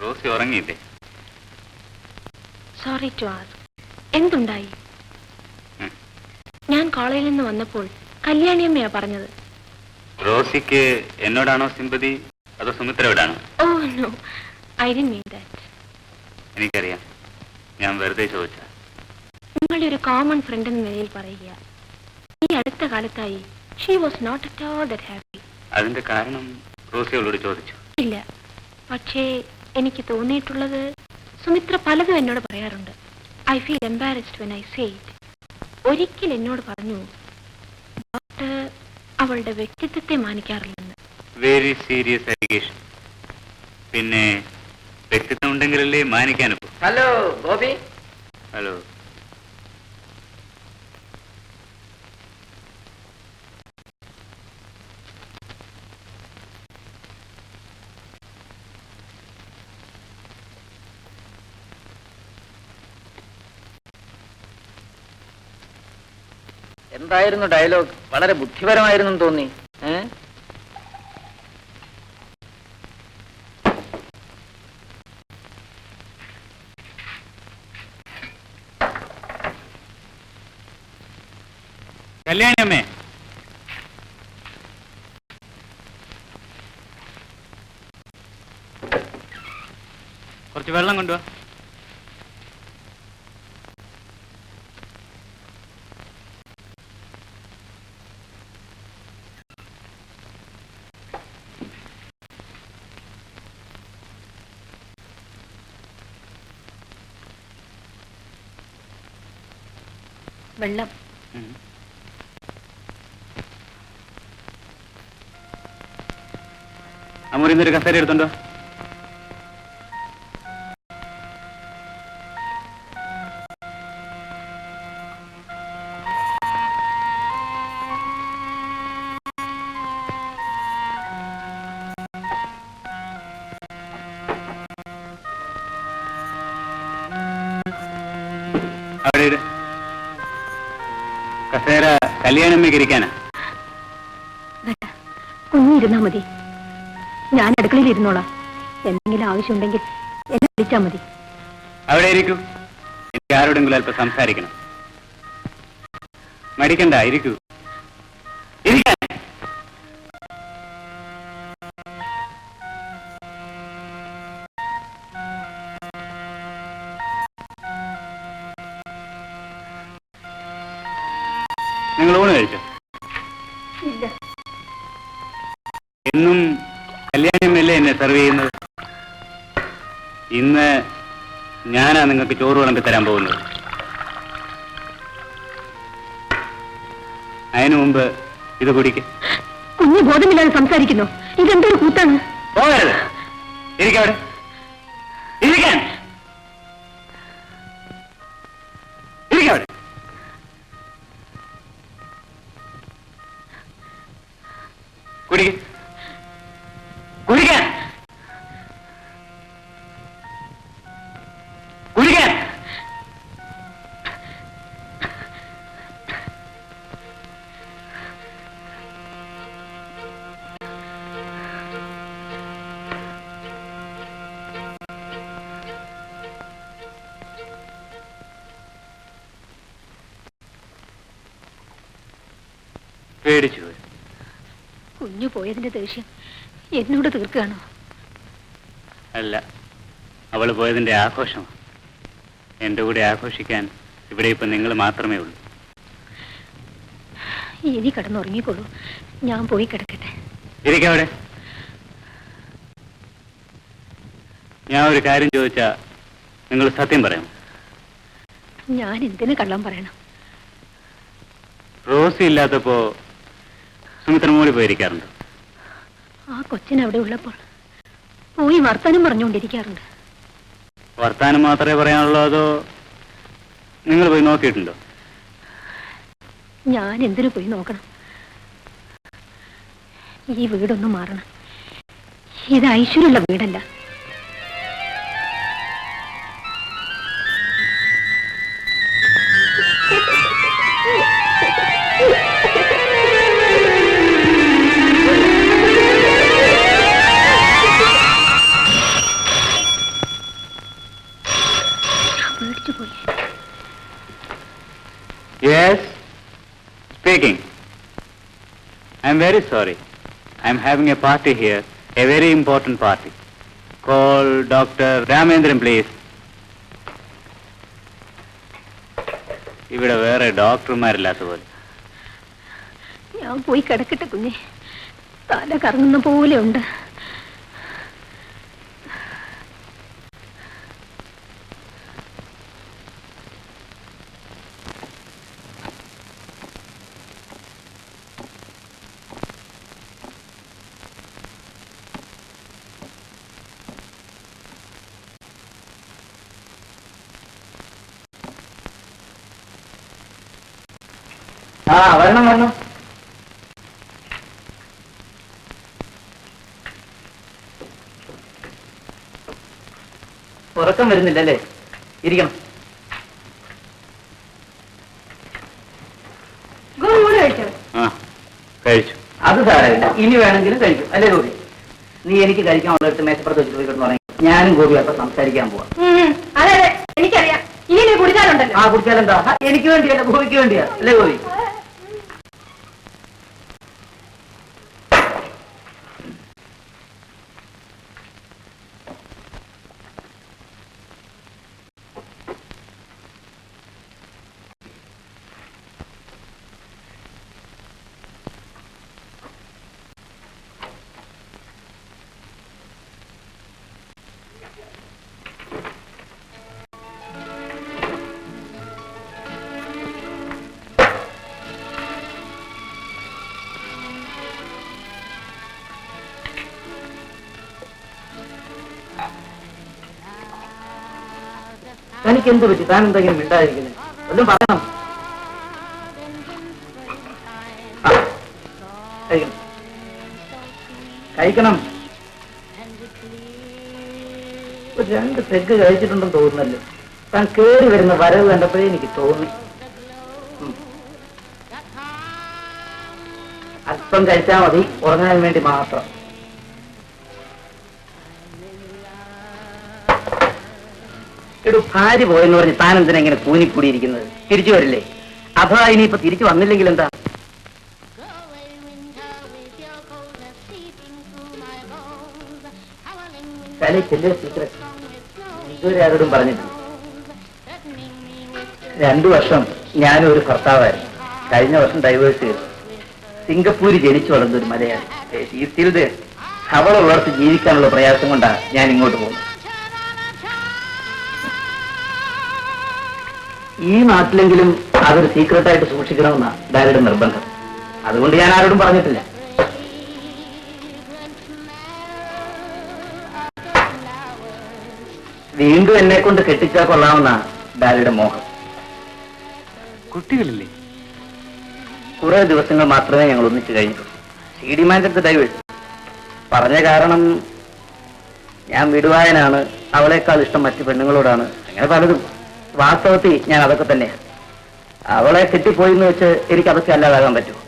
റോസി ഉറങ്ങിയില്ലേ? സോറി ടു ആസ്ക്, എന്തുണ്ടായി? ഞാൻ കോളേജിൽ നിന്ന് വന്നപ്പോൾ കല്യാണിയമ്മയാ പറഞ്ഞത്. റോസിക്ക് എന്നോടാണോ സിമ്പതി അതോ സുമിത്രയോടാണോ? Oh no, I didn't mean that. എനിക്കറിയാം, ഞാൻ വെറുതെ ചോദിച്ച. നിങ്ങളുടെ ഒരു കോമൺ ഫ്രണ്ട് എന്ന നിലയിൽ പറയുക, ഈ അടുത്ത കാലത്തായി she was not at all that happy. അതിന്റെ കാരണം റോസി അവളോട് ചോദിച്ചു? ഇല്ല, പക്ഷേ എനിക്ക് തോന്നിയിട്ടുള്ളത് സുമിത്ര പലതും എന്നോട് പറയാറുണ്ട്. I feel embarrassed when I say it. ഒരിക്കൽ എന്നോട് പറഞ്ഞു, ഡോക്ടർ അവളുടെ വ്യക്തിത്വത്തെ മാനിക്കാറില്ലെന്ന്. Very serious allegation. പിന്നെ വ്യക്തിത്വം ഉണ്ടെങ്കിലല്ലേ മാനിക്കാനൊക്കെ. ഹലോ ബോബി. ഹലോ. എന്തായിരുന്നു ഡയലോഗ്? വളരെ ബുദ്ധിപരമായിരുന്നു തോന്നി. കല്യാണി അമ്മേ, കുറച്ച് വെള്ളം കൊണ്ടുവാ. വെള്ളം. അമ്മൂരിന്നൊരു കസേര എടുത്തുണ്ടോ? അവിടെ ഇട്. കസേര കല്യാണമ്മയ്ക്ക് ഇരിക്കാനാ. ഇരുന്നാ മതി. ഞാൻ അടുക്കളയിൽ ഇരുന്നോളാം. എന്തെങ്കിലും ആവശ്യമുണ്ടെങ്കിൽ എന്നെ വിളിച്ചാ മതി. അവിടെ ഇരിക്കൂ. എനിക്ക് ആരോടെങ്കിലും അല്പം സംസാരിക്കണം. മടിക്കണ്ട, ഇരിക്കൂ. ഇരിക്കാൻ. നിങ്ങൾ ഊണ് കഴിച്ചോ? ഇല്ല. എന്നും കല്യാണമല്ലേ എന്നെ സെർവ് ചെയ്യുന്നത്. ഇന്ന് ഞാനാ നിങ്ങൾക്ക് ചോറ് വിളമ്പി തരാൻ പോകുന്നത്. അതിനു മുമ്പ് ഇത് കുടിക്ക്. കുഞ്ഞു ബോധമില്ലാതെ സംസാരിക്കുന്നു. ഇതെന്തൊരു കൂത്താണ്? പോകരുത്. ഇരിക്കവിടെ. ഇരിക്കാൻ. ഇരിക്കവിടെ. കുടിക്ക്. കുടിക്കാൻ. കുടിക്കാൻ. പേടിച്ചു പോയി. കുഞ്ഞു പോയതിന്റെ ദേഷ്യം എന്നോട് തീർക്കുകയാണോ? അല്ല, അവൾ പോയതിന്റെ ആഘോഷമാണ്. എന്റെ കൂടെ ആഘോഷിക്കാൻ ഇവിടെ ഇപ്പൊ നിങ്ങൾ മാത്രമേ ഉള്ളൂ. ഇനി കിടന്നുറങ്ങിക്കൊള്ളൂ. ഞാൻ പോയി കിടക്കട്ടെ. ഇരിക്കവിടെ. ഞാൻ ഒരു കാര്യം ചോദിച്ചാ നിങ്ങൾ സത്യം പറയാം. ഞാൻ എന്തിനു കള്ളം പറയണം? റോസി ഇല്ലാത്തപ്പോ സുമിത്ര മോളി പോയിരിക്കാറുണ്ട്. ആ കൊച്ചിൻ അവിടെ ഉള്ളപ്പോൾ പോയി വർത്താനം പറഞ്ഞുകൊണ്ടിരിക്കാറുണ്ട്. വർത്താനം മാത്രമേ പറയാനുള്ളൂ, അതോ നിങ്ങൾ പോയി നോക്കിയിട്ടുണ്ടോ? ഞാൻ എന്തിനു പോയി നോക്കണം? ഈ വീടൊന്നും മാറണം. ഇത് ഐശ്വര്യമുള്ള വീടല്ല. Yes, speaking. I'm very sorry. I'm having a party here, a very important party. Call Dr. Ramendran, please. ഇവിടെ വേറെ ഡോക്ടർമാരില്ലാത്ത പോലെ. ഞാൻ പോയി കിടക്കട്ടെ കുഞ്ഞെ. തല കറങ്ങുന്ന പോലെ ഉണ്ട്. വരണം വരണം. ഉറക്കം വരുന്നില്ലല്ലേ? ഇരിക്കണം. കഴിച്ചു. അത് സാരമില്ല, ഇനി വേണമെങ്കിലും കഴിക്കും അല്ലേ ഗോപി? നീ എനിക്ക് കഴിക്കാനുള്ള എടുത്ത് മേശപ്പുറത്ത് വെച്ചിട്ട് പോയി കിടന്ന് പറയും. ഞാനും ഗോപി അപ്പൊ സംസാരിക്കാൻ പോവാം. അതെ അതെ, എനിക്കറിയാം. ഇനി കുടിക്കാറുണ്ടല്ലോ. ആ കുടിച്ചാലെന്താ? എനിക്ക് വേണ്ടിയല്ല, ഗോപിക്ക് വേണ്ടിയാ അല്ലേ ഗോപി? തനിക്ക് എന്ത് പറ്റി? താൻ എന്തെങ്കിലും മിണ്ടാതിരിക്കുന്നത്? ഒന്നും പറയണം. കഴിക്കണം. ഒരു 2 പെഗ് കഴിച്ചിട്ടുണ്ടെന്ന് തോന്നുന്നല്ലോ. താൻ കേറി വരുന്ന വരവ് കണ്ടപ്പോഴേ എനിക്ക് തോന്നി. അല്പം അല്പം കഴിച്ചാൽ മതി, ഉറങ്ങാൻ വേണ്ടി മാത്രം. ഒരു ഭാര്യ പോയെന്ന് പറഞ്ഞ് താൻ എന്തിനാ ഇങ്ങനെ കൂനിക്കൂടിയിരിക്കുന്നത്? തിരിച്ചു വരില്ലേ? അഥവാ ഇനിയിപ്പോ തിരിച്ചു വന്നില്ലെങ്കിൽ എന്താ? ഇതുവരെ ആരോടും പറഞ്ഞിട്ടില്ല. 2 വർഷം ഞാനും ഒരു ഭർത്താവായിരുന്നു. കഴിഞ്ഞ വർഷം ഡൈവേഴ്സ് ചെയ്തു. സിംഗപ്പൂരിൽ ജനിച്ചു വളർന്ന ഒരു മലയാളി. അവളുള്ളവർക്ക് ജീവിക്കാനുള്ള പ്രയാസം കൊണ്ടാണ് ഞാൻ ഇങ്ങോട്ട് പോകുന്നത്. ഈ നാട്ടിലെങ്കിലും അതൊരു സീക്രട്ടായിട്ട് സൂക്ഷിക്കണമെന്നാണ് ഡാഡിയുടെ നിർബന്ധം. അതുകൊണ്ട് ഞാൻ ആരോടും പറഞ്ഞിട്ടില്ല. വീണ്ടും എന്നെ കൊണ്ട് കെട്ടിച്ചാൽ കൊള്ളാമെന്നാണ് ഡാഡിയുടെ മോഹം. കുട്ടികളില്ലേ? കുറെ ദിവസങ്ങൾ മാത്രമേ ഞങ്ങൾ ഒന്നിച്ച് കഴിഞ്ഞിട്ടുള്ളൂ. CD മാൻ്റെ ഡൈവേഴ്സ് പറഞ്ഞ കാരണം ഞാൻ വിടുവായനാണ്, അവളെക്കാൾ ഇഷ്ടം മറ്റു പെണ്ണുങ്ങളോടാണ്, അങ്ങനെ പലതും. വാസ്തവത്തിൽ ഞാൻ അതൊക്കെ തന്നെയാണ്. അവളെ കെട്ടിപ്പോയി എന്ന് വെച്ച് എനിക്ക് അതൊക്കെ അല്ലാതാകാൻ പറ്റുമോ?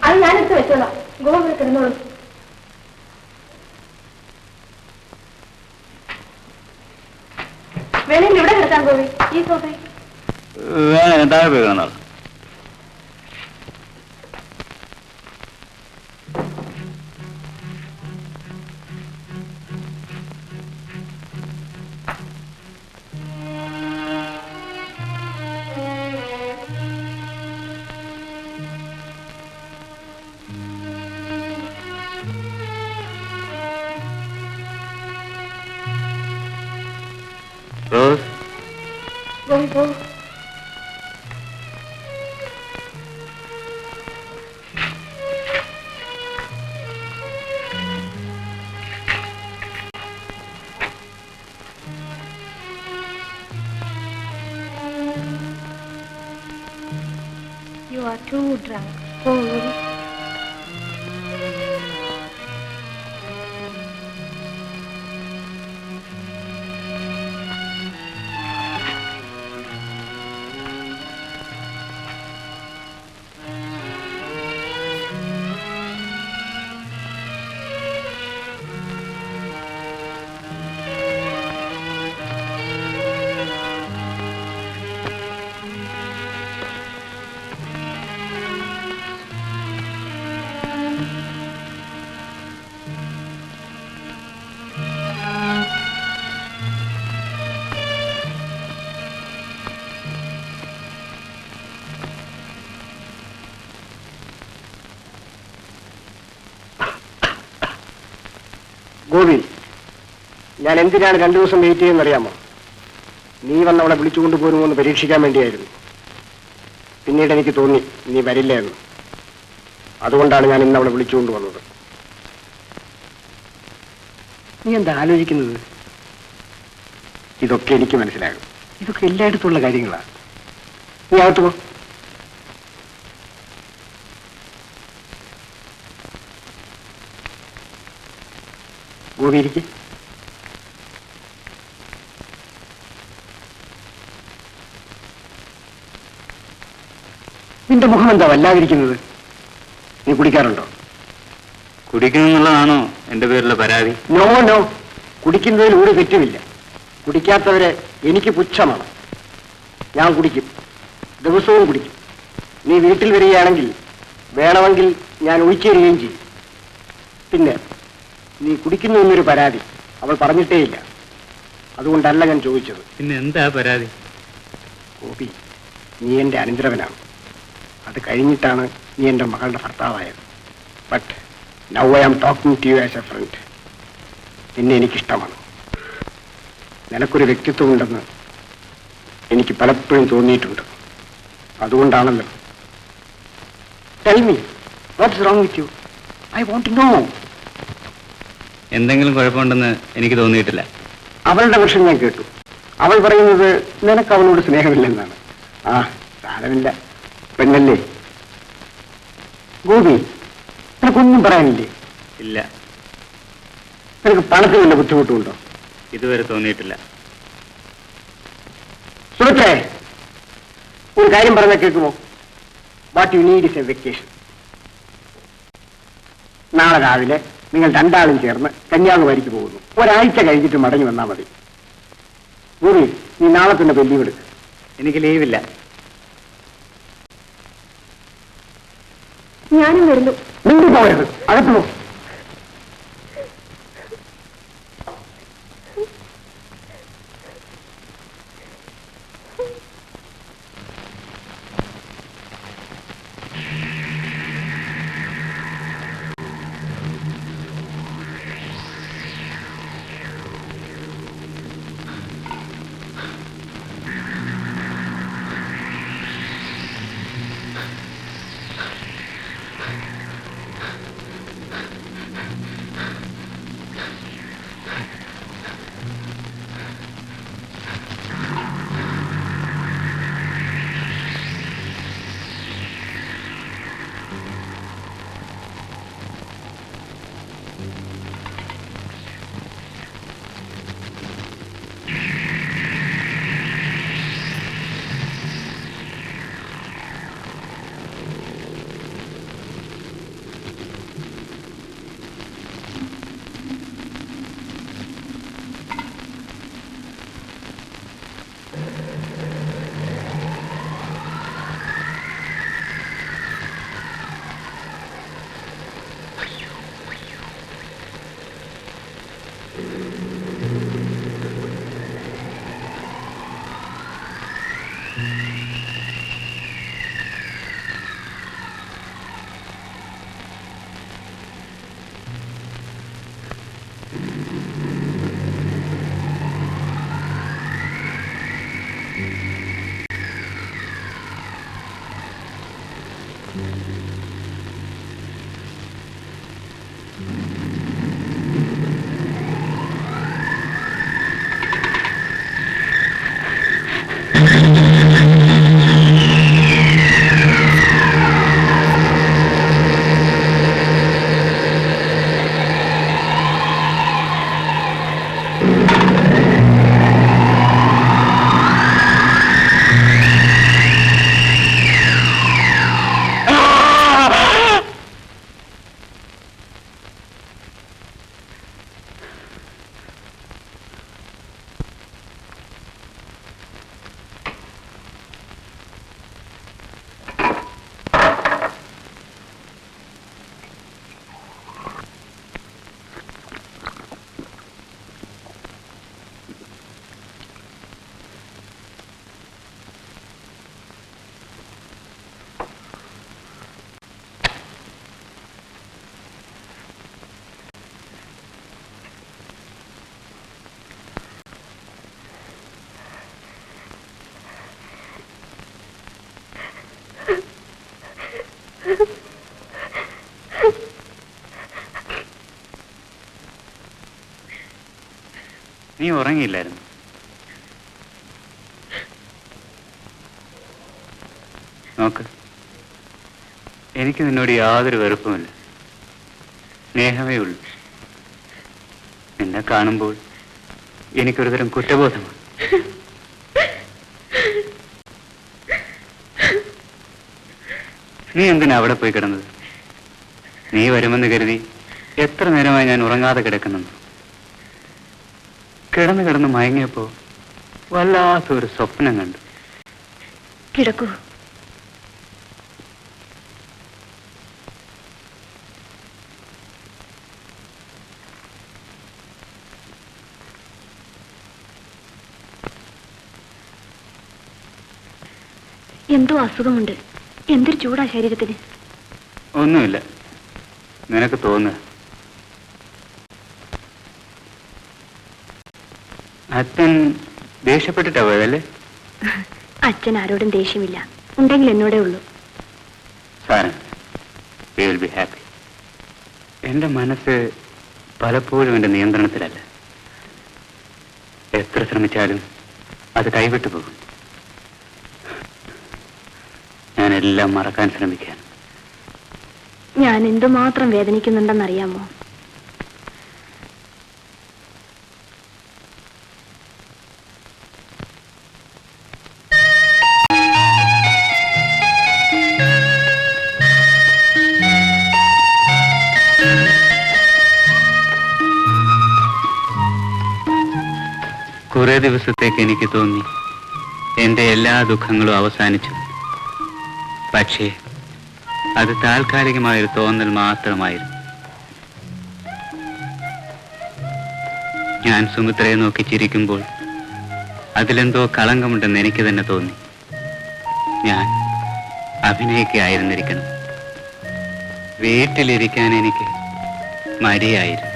അത് ഞാനെടുത്ത് വെച്ചോളാം. ഗോവ കിടന്നോളൂ. വേണമെങ്കിൽ ഇവിടെ കിടക്കാൻ ഗോവി, ഈ സോഫയിൽ. വേണം, താഴെ പോയി കിടന്നാൾ. റോസ്, ഗോവി പോ. You are too drunk. Go, Govi. Gopi, ഞാൻ എന്തിനാണ് 2 ദിവസം വെയിറ്റ് ചെയ്യുന്നറിയാമോ? നീ വന്ന് അവളെ വിളിച്ചുകൊണ്ട് പോരുമോ എന്ന് പരീക്ഷിക്കാൻ വേണ്ടിയായിരുന്നു. പിന്നീട് എനിക്ക് തോന്നി നീ വരില്ല എന്ന്. അതുകൊണ്ടാണ് ഞാൻ ഇന്ന് അവളെ വിളിച്ചുകൊണ്ട് വന്നത്. നീ എന്താ ആലോചിക്കുന്നത്? ഇതൊക്കെ എനിക്ക് മനസ്സിലാകും. ഇതൊക്കെ എല്ലായിടത്തുള്ള കാര്യങ്ങളാണ്. നീ അകത്ത് പോ. ഗോപി ഇരിക്കെ. നിന്റെ മുഖം എന്താ വല്ലാതിരിക്കുന്നത്? നീ കുടിക്കാറുണ്ടോ? കുടിക്കണമെന്നുള്ളതാണോ എന്റെ പേരിലുള്ള പരാതി? നോ നോ, കുടിക്കുന്നതിൽ ഒരു തെറ്റുമില്ല. കുടിക്കാത്തവരെ എനിക്ക് പുച്ഛമാണ്. ഞാൻ കുടിക്കും, ദിവസവും കുടിക്കും. നീ വീട്ടിൽ വരികയാണെങ്കിൽ വേണമെങ്കിൽ ഞാൻ ഒഴിച്ചേരുകയും ചെയ്യും. പിന്നെ നീ കുടിക്കുന്നു എന്നൊരു പരാതി അവൾ പറഞ്ഞിട്ടേയില്ല. അതുകൊണ്ടല്ല ഞാൻ ചോദിച്ചത്. പിന്നെ എന്താ പരാതി? ഗോപി, നീ എന്റെ അനന്തരവനാണ്. അത് കഴിഞ്ഞിട്ടാണ് നീ എന്റെ മകളുടെ ഭർത്താവായത്. But now I am talking to you as a friend. നിന്നെ എനിക്കിഷ്ടമാണ്. നിനക്കൊരു വ്യക്തിത്വമുണ്ടെന്ന് എനിക്ക് പലപ്പോഴും തോന്നിയിട്ടുണ്ട്. അതുകൊണ്ടാണല്ലോ. Tell me, what's wrong with you? I want to know. എന്തെങ്കിലും കുഴപ്പമുണ്ടെന്ന് എനിക്ക് തോന്നിയിട്ടില്ല. അവളുടെ വർഷം ഞാൻ കേട്ടു. അവൾ പറയുന്നത് നിനക്ക് അവളോട് സ്നേഹമില്ലെന്നാണ്. ആ, സാരമില്ല, പെണ്ണല്ലേ. ഗോപി, നിനക്കൊന്നും പറയാനില്ലേ? ഇല്ല, നിനക്ക് പണത്തിന് വല്ല ബുദ്ധിമുട്ടുണ്ടോ? ഇതുവരെ തോന്നിയിട്ടില്ല. സുഹൃത്തേ, ഒരു കാര്യം പറഞ്ഞാൽ കേൾക്കുമോ? What you need is a vacation. നാളെ രാവിലെ നിങ്ങൾ രണ്ടാളും ചേർന്ന് കന്യാകുമാരിക്ക് പോകുന്നു. ഒരാഴ്ച കഴിഞ്ഞിട്ട് മടങ്ങി വന്നാൽ മതി. ഗോപി, നീ നാളെ തന്നെ ലീവ് എടുക്ക്. എനിക്ക് ലീവില്ല. ഞാനും വരുന്നു. നിങ്ങൾ പോയത് അകത്ത് പോ. നീ ഉറങ്ങിയില്ലായിരുന്നു? നോക്ക്, എനിക്ക് നിന്നോട് യാതൊരു വെറുപ്പുമില്ല, സ്നേഹമേ ഉള്ളൂ. നിന്നെ കാണുമ്പോൾ എനിക്കൊരു തരം കുറ്റബോധമാണ്. നീ എന്തിനാ അവിടെ പോയി കിടന്നത്? നീ വരുമെന്ന് കരുതി എത്ര നേരമായി ഞാൻ ഉറങ്ങാതെ കിടക്കുന്നു. കിടന്ന് കിടന്ന് മയങ്ങിയപ്പോ വല്ലാത്തൊരു സ്വപ്നം കണ്ടു. കിടക്കൂ. എന്തോ അസുഖമുണ്ട്. എന്തൊരു ചൂടാ ശരീരത്തിന്. ഒന്നുമില്ല, നിനക്ക് തോന്നുക. അച്ഛൻ ദേഷ്യപ്പെട്ടിട്ടാ പോയതല്ലേ? അച്ഛൻ ആരോടും ദേഷ്യമില്ല. ഉണ്ടെങ്കിൽ എന്നോടേ ഉള്ളൂ. സാരം, വി വിൽ ബി ഹാപ്പി. എന്റെ മനസ്സ് പലപ്പോഴും എന്റെ നിയന്ത്രണത്തിലല്ല. എത്ര ശ്രമിച്ചാലും അത് കൈവിട്ടു പോകും. ഞാനെല്ലാം മറക്കാൻ ശ്രമിക്കാൻ. ഞാൻ എന്തുമാത്രം വേദനിക്കുന്നുണ്ടെന്നറിയാമോ? കുറെ ദിവസത്തേക്ക് എനിക്ക് തോന്നി എന്റെ എല്ലാ ദുഃഖങ്ങളും അവസാനിച്ചു. പക്ഷേ അത് താൽക്കാലികമായൊരു തോന്നൽ മാത്രമായിരുന്നു. ഞാൻ സുമിത്രയെ നോക്കി ചിരിക്കുമ്പോൾ അതിലെന്തോ കളങ്കമുണ്ടെന്ന് എനിക്ക് തന്നെ തോന്നി. ഞാൻ അഭിനയിക്കുകയായിരുന്നിരിക്കണം. വീട്ടിലിരിക്കാൻ എനിക്ക് മടിയായിരുന്നു.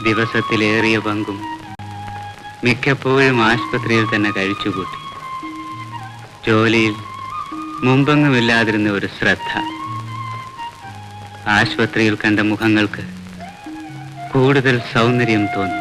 ദിവസത്തിലേറിയ പങ്കും മിക്കപ്പോഴും ആശുപത്രിയിൽ തന്നെ കഴിച്ചുകൂട്ടി. ജോലിയിൽ മുമ്പെങ്ങുമില്ലാതിരുന്ന ഒരു ശ്രദ്ധ. ആശുപത്രിയിൽ കണ്ട മുഖങ്ങൾക്ക് കൂടുതൽ സൗന്ദര്യം തോന്നി.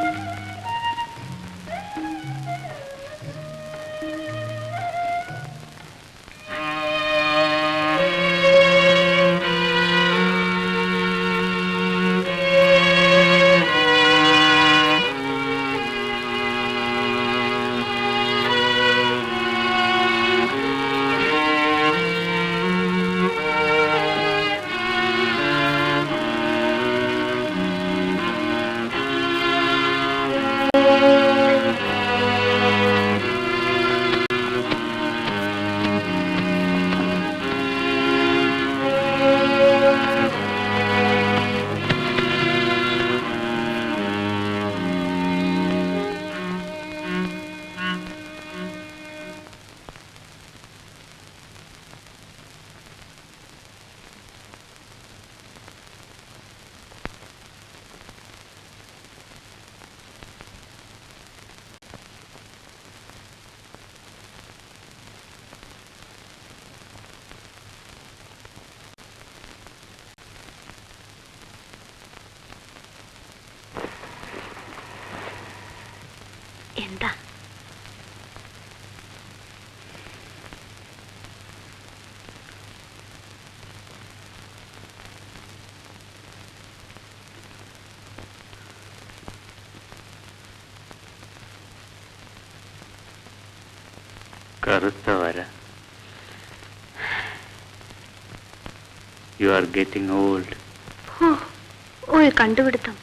എന്താ? കറുത്ത വര. You are getting old. ഒരു കണ്ടുപിടുത്തം.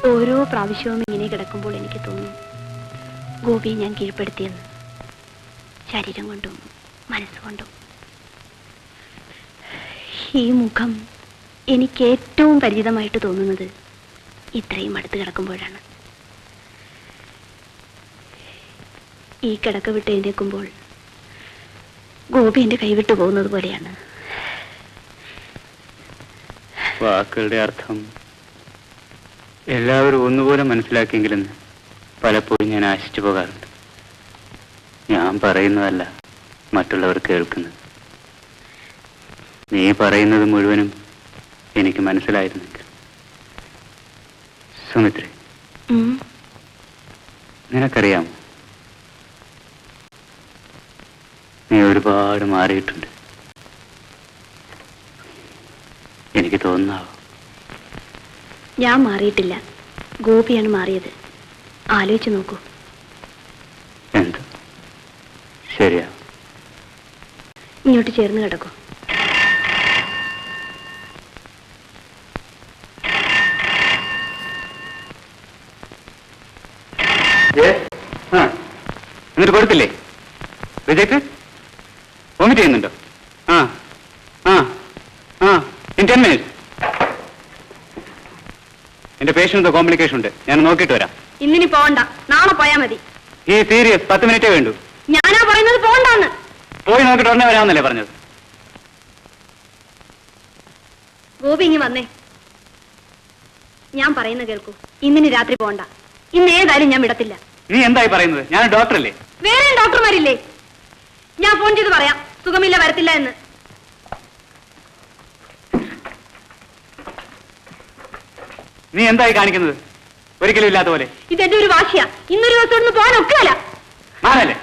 ഓരോ പ്രാവശ്യവും ഇങ്ങനെ കിടക്കുമ്പോൾ എനിക്ക് തോന്നും ഗോപിയെ ഞാൻ കീഴ്പ്പെടുത്തിയെന്ന്. ശരീരം കൊണ്ടും മനസ്സുകൊണ്ടും. ഈ മുഖം എനിക്ക് ഏറ്റവും പരിചിതമായിട്ട് തോന്നുന്നത് ഇത്രയും അടുത്ത് കിടക്കുമ്പോഴാണ്. ഈ കിടക്ക വിട്ട് എഴുന്നേൽക്കുമ്പോൾ ഗോപി എന്റെ കൈവിട്ടു പോകുന്നത് പോലെയാണ്. വാക്കുകളുടെ അർത്ഥം എല്ലാവരും ഒന്നുപോലെ മനസ്സിലാക്കിയെങ്കിലെന്ന് പലപ്പോഴും ഞാൻ ആശിച്ചു പോകാറുണ്ട്. ഞാൻ പറയുന്നതല്ല മറ്റുള്ളവർ കേൾക്കുന്നത്. നീ പറയുന്നത് മുഴുവനും എനിക്ക് മനസ്സിലായിരുന്നെങ്കിൽ. സുമിത്രി, നിനക്കറിയാമോ, നീ ഒരുപാട് മാറിയിട്ടുണ്ട്. എനിക്ക് തോന്നാവോ? ഞാൻ മാറിയിട്ടില്ല, ഗോപിയാണ് മാറിയത്. ആലോചിച്ച് നോക്കൂ. എന്ത്? ശരിയാ. ഇങ്ങോട്ട് ചേർന്ന് കിടക്കൂ. എന്നിട്ട് കൊടുത്തില്ലേ? റിജക്ട്? വോമിറ്റ് ചെയ്യുന്നുണ്ടോ? ആ ആ ആ ഇൻ 10 minutes. എന്റെ പേഷ്യന്റ് കോംപ്ലിക്കേഷൻ ഉണ്ട്, ഞാൻ നോക്കിയിട്ട് വരാം. ഇന്നിനി പോകണ്ട, നാളെ പോയാ മതി. ഈ സീരിയസ്, 10 minute വേണ്ടു. ഞാനാ പറയുന്നത് പോകണ്ടാന്ന്. പോയി നോക്കിയിട്ട് ഉടനെ വരാമെന്നല്ലേ പറഞ്ഞത്? ഗോപി ഇങ്ങ് വന്നേ. ഞാൻ പറയുന്ന കേൾക്കൂ. ഇന്നിനി രാത്രി പോകണ്ട. ഇന്ന് ഏതായാലും ഞാൻ വിടത്തില്ല. നീ എന്തായി പറയുന്നത്? ഞാൻ ഡോക്ടറല്ലേ? വേറെ ഡോക്ടർമാരില്ലേ? ഞാൻ ഫോൺ ചെയ്ത് പറയാം സുഖമില്ല, വരത്തില്ല എന്ന്. നീ എന്തായി കാണിക്കുന്നത്? ഒരിക്കലും ഇല്ലാത്ത പോലെ. ഇതെന്റെ ഒരു വാശിയാ. ഇന്നൊരു ദിവസം ഒന്ന് പോകാൻ ഒക്കുകയല്ല. മാറല്ലേ?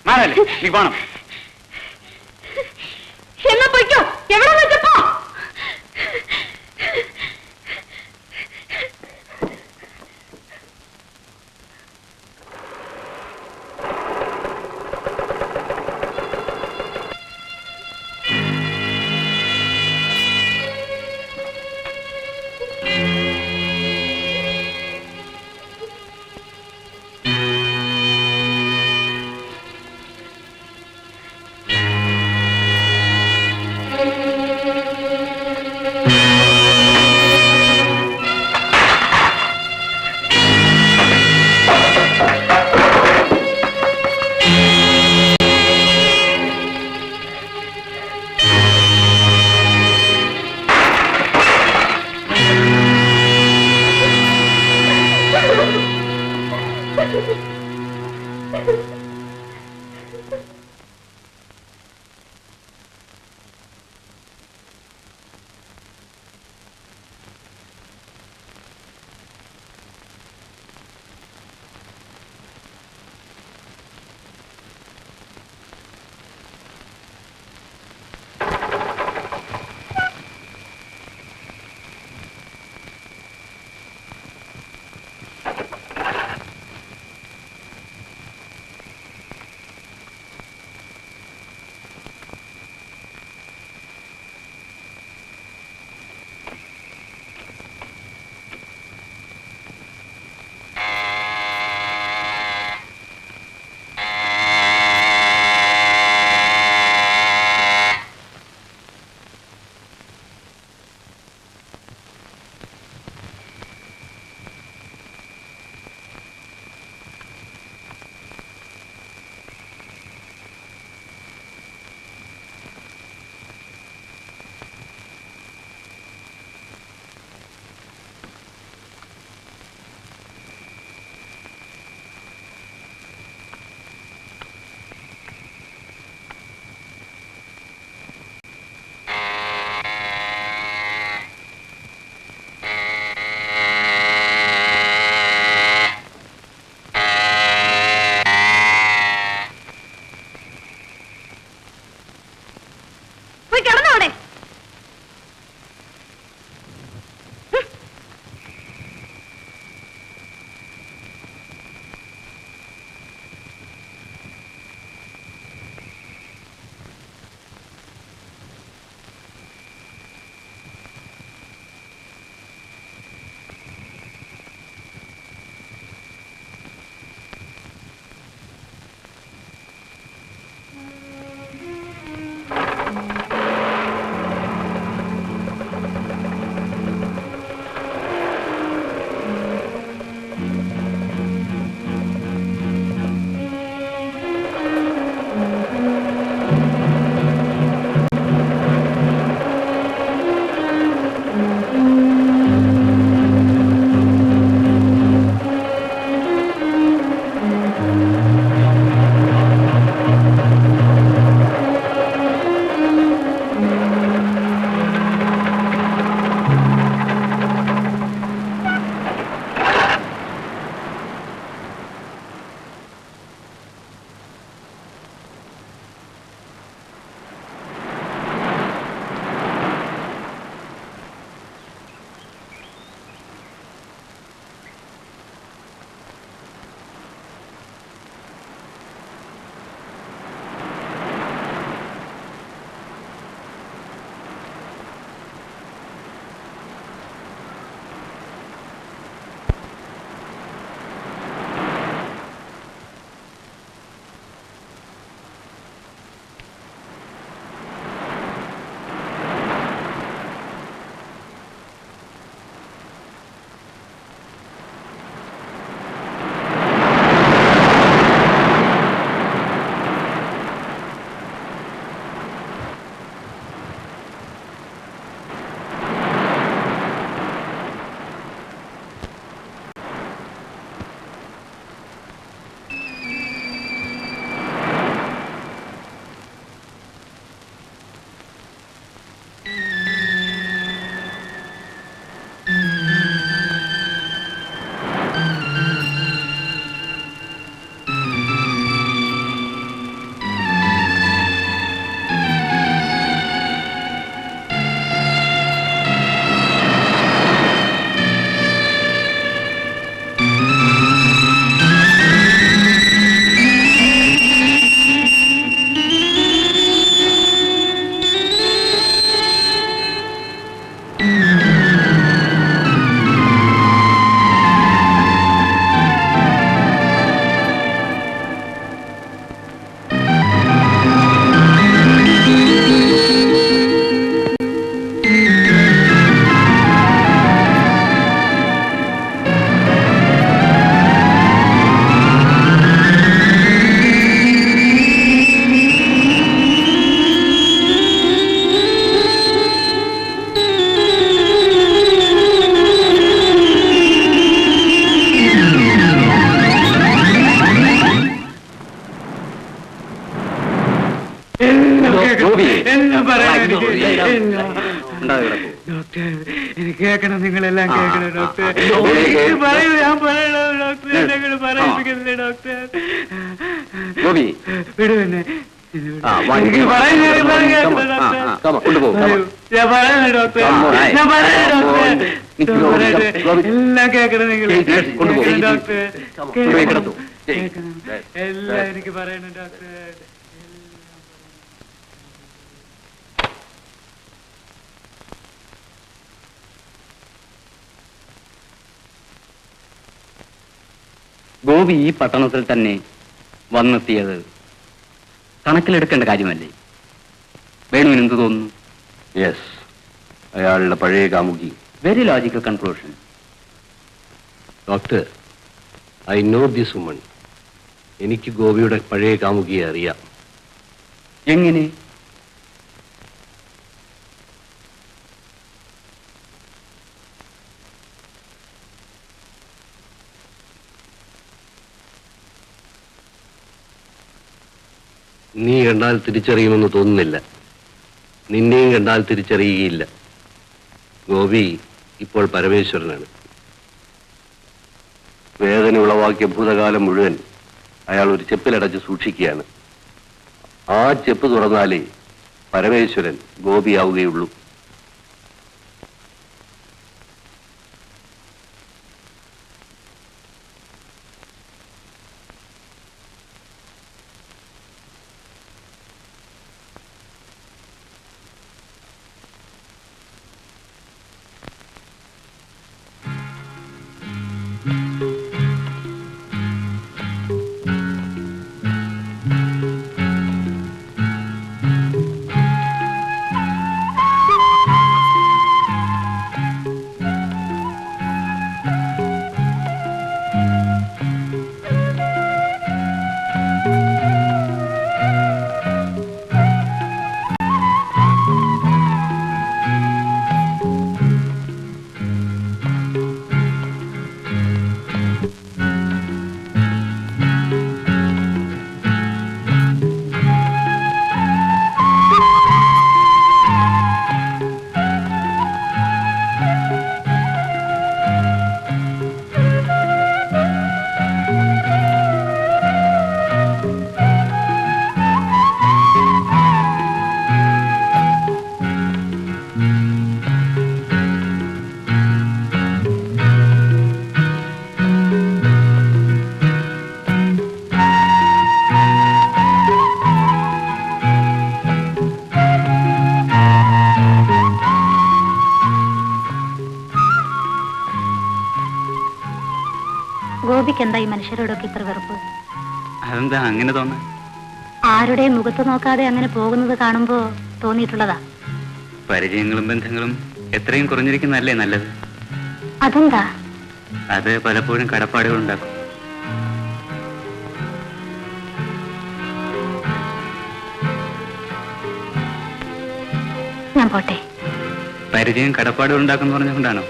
മാറല്ലേ? നീ പോണം. എന്നാ പൊയ്ക്കോ. എവിടെ വെച്ചപ്പോ? ഡോക്ടർ എനിക്ക് കേൾക്കണം, നിങ്ങളെല്ലാം കേൾക്കണം ഡോക്ടർ. എനിക്ക് പറയൂ, ഞാൻ പറയണം ഡോക്ടർ, നിങ്ങൾ പറയിപ്പിക്കുന്നില്ലേ ഡോക്ടർ? വിടുവെന്നെ. എനിക്ക് പറയുന്നത് ഞാൻ പറയണ ഡോക്ടർ, ഞാൻ പറയണ ഡോക്ടർ, എല്ലാം കേൾക്കണം നിങ്ങൾ ഡോക്ടർ, കേൾക്കണം എല്ലാം എനിക്ക് പറയണം ഡോക്ടർ. ഗോപി ഈ പട്ടണത്തിൽ തന്നെ വന്നെത്തിയത് കണക്കിലെടുക്കേണ്ട കാര്യമല്ലേ? വേണുവിന് എന്ത് തോന്നുന്നു? യെസ്, അയാളുടെ പഴയ കാമുകി. Very logical conclusion. Doctor, I know this woman. എനിക്ക് ഗോപിയുടെ പഴയ കാമുകിയെ അറിയാം. എങ്ങനെ? നീ കണ്ടാൽ തിരിച്ചറിയുമെന്ന് തോന്നുന്നില്ല. നിന്നെയും കണ്ടാൽ തിരിച്ചറിയുകയില്ല. ഗോപി ഇപ്പോൾ പരമേശ്വരനാണ്. വേദന ഉളവാക്കിയ ഭൂതകാലം മുഴുവൻ അയാൾ ഒരു ചെപ്പിലടച്ച് സൂക്ഷിക്കുകയാണ്. ആ ചെപ്പ് തുറന്നാലേ പരമേശ്വരൻ ഗോപിയാവുകയുള്ളൂ. ഗോപിക്ക് എന്താ ഈ മനുഷ്യരോടൊക്കെ ഇത്ര വെറുപ്പ്? അതെന്താ അങ്ങനെ തോന്നുന്നത്? ആരുടെയും മുഖത്ത് നോക്കാതെ അങ്ങനെ പോകുന്നത് കാണുമ്പോ തോന്നിയിട്ടുള്ളതാ. പരിചയങ്ങളും ബന്ധങ്ങളും എത്രയും കുറഞ്ഞിരിക്കുന്നതല്ലേ നല്ലത്? അതെന്താ? അത് പലപ്പോഴും കടപ്പാടുകൾ ഉണ്ടാക്കും. ഞാൻ പോട്ടെ. പരിചയം കടപ്പാടുകൾ ഉണ്ടാക്കുന്നു പറഞ്ഞുകൊണ്ടാണോ?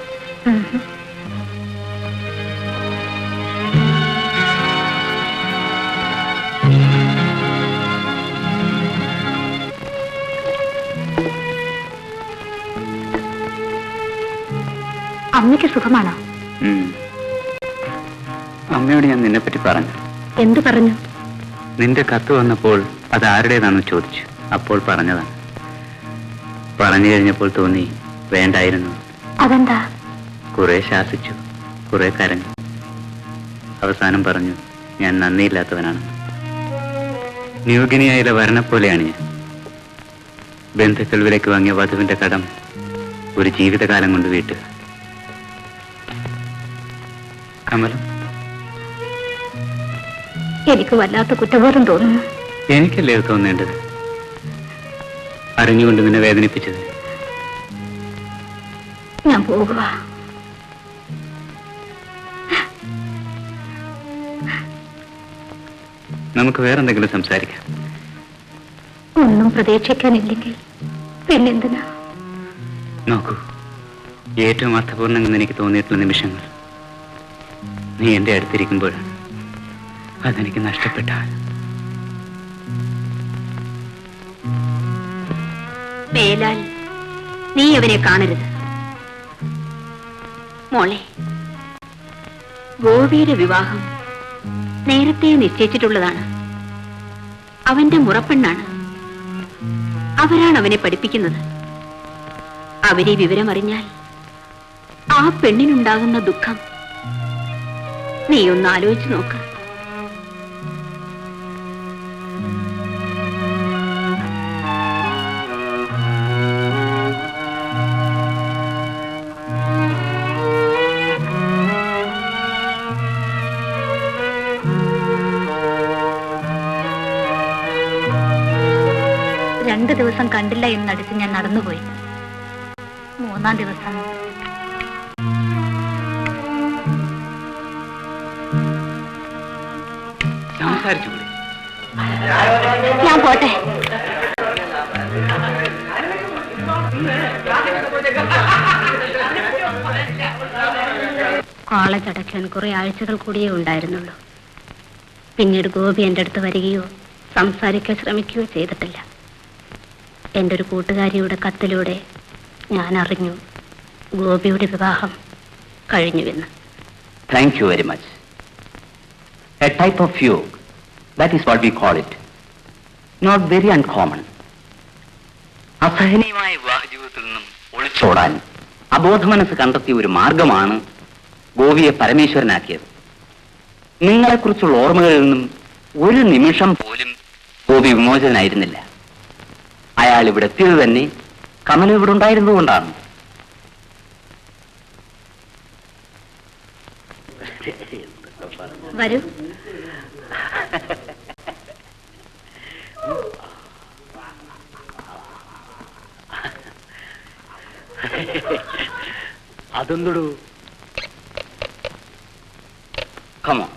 അമ്മയ്ക്ക് സുഖമാണോ? അമ്മയോട് ഞാൻ നിന്നെപ്പറ്റി പറഞ്ഞു. എന്തു പറഞ്ഞു? നിന്റെ കത്ത് വന്നപ്പോൾ അത് ആരുടേതാണെന്ന് ചോദിച്ചു. അപ്പോൾ പറഞ്ഞതാണ്. പറഞ്ഞു കഴിഞ്ഞപ്പോൾ തോന്നി വേണ്ടായിരുന്നു. അതെന്താ? കുറെ ശാസിച്ചു, കുറെ കരഞ്ഞു. അവസാനം പറഞ്ഞു ഞാൻ നന്ദിയില്ലാത്തവനാണ്. ന്യൂഗിനിയയിലെ വരനെപ്പോലെയാണ് ഞാൻ. ബന്ധുക്കൾ വിലക്ക് വാങ്ങിയ വധുവിന്റെ കടം ഒരു ജീവിതകാലം കൊണ്ട് വീട്ടുക. കമലം, എനിക്ക് വല്ലാത്ത കുറ്റബോധം തോന്നുന്നു. എനിക്കല്ലേ അത് തോന്നേണ്ടത്? അറിഞ്ഞുകൊണ്ട് നിന്നെ വേദനിപ്പിച്ചത്. ഞാൻ പോകുക. നമുക്ക് വേറെന്തെങ്കിലും സംസാരിക്കാം. ഒന്നും പ്രതീക്ഷിക്കാനില്ലെങ്കിൽ പിന്നെന്തിനാ? നോക്കൂ, ഏറ്റവും അർത്ഥപൂർണ്ണമെന്ന് എനിക്ക് തോന്നിയിട്ടുള്ള നിമിഷങ്ങൾ നീ എന്റെ അടുത്തിരിക്കുമ്പോഴാണ്. അതെനിക്ക് നഷ്ടപ്പെട്ടാൽ മേലാൽ നീ അവനെ കാണരുത്. മോളെ, ഗോപിയുടെ വിവാഹം നേരത്തെ നിശ്ചയിച്ചിട്ടുള്ളതാണ്. അവന്റെ മുറപ്പെണ്ണാണ്. അവരാണ് അവനെ പഠിപ്പിക്കുന്നത്. അവരെ വിവരമറിഞ്ഞാൽ ആ പെണ്ണിനുണ്ടാകുന്ന ദുഃഖം നീ ഒന്ന് ആലോചിച്ചു നോക്ക്. രണ്ടു ദിവസം കണ്ടില്ല എന്നടിച്ച് ഞാൻ നടന്നുപോയി. മൂന്നാം ദിവസം സംസാരിച്ചുകൂടെ? ഞാൻ പോട്ടെ. കോളേജ് അടയ്ക്കാൻ കുറെ ആഴ്ചകൾ കൂടിയേ ഉണ്ടായിരുന്നുള്ളൂ. പിന്നീട് ഗോപി എൻ്റെ അടുത്ത് വരികയോ സംസാരിക്കാൻ ശ്രമിക്കുകയോ ചെയ്തിട്ടില്ല. എൻ്റെ ഒരു കൂട്ടുകാരിയുടെ കത്തിലൂടെ ഞാൻ അറിഞ്ഞു ഗോപിയുടെ വിവാഹം കഴിഞ്ഞുവെന്ന്. Thank you very much. A type of fugue, that is what we call it. Not very uncommon. അസഹനീയമായ വിവാഹ ജീവിതത്തിൽ നിന്നും ഒളിച്ചോടാൻ അബോധമനസ് കണ്ടെത്തിയ ഒരു മാർഗമാണ് ഗോപിയെ പരമേശ്വരനാക്കിയത്. നിങ്ങളെക്കുറിച്ചുള്ള ഓർമ്മകളിൽ നിന്നും ഒരു നിമിഷം പോലും ഗോപി വിമോചനായിരുന്നില്ല. അയാൾ ഇവിടെ എത്തിയത് തന്നെ കമല ഇവിടെ ഉണ്ടായിരുന്നുകൊണ്ടാണ്. വരൂ. അതൊന്നൊരു കമോ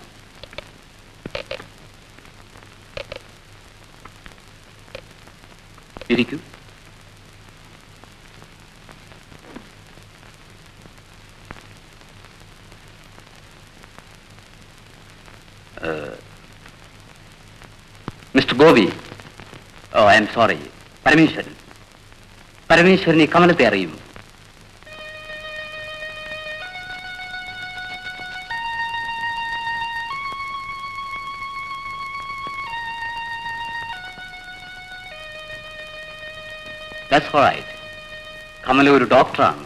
ഇരിക്കൂ. Mister Gopi, oh I am sorry, Parameswaran. Parameswaran ഈ കമലത്തെ അറിയും. That's all right. കമല ഒരു ഡോക്ടറാണ്.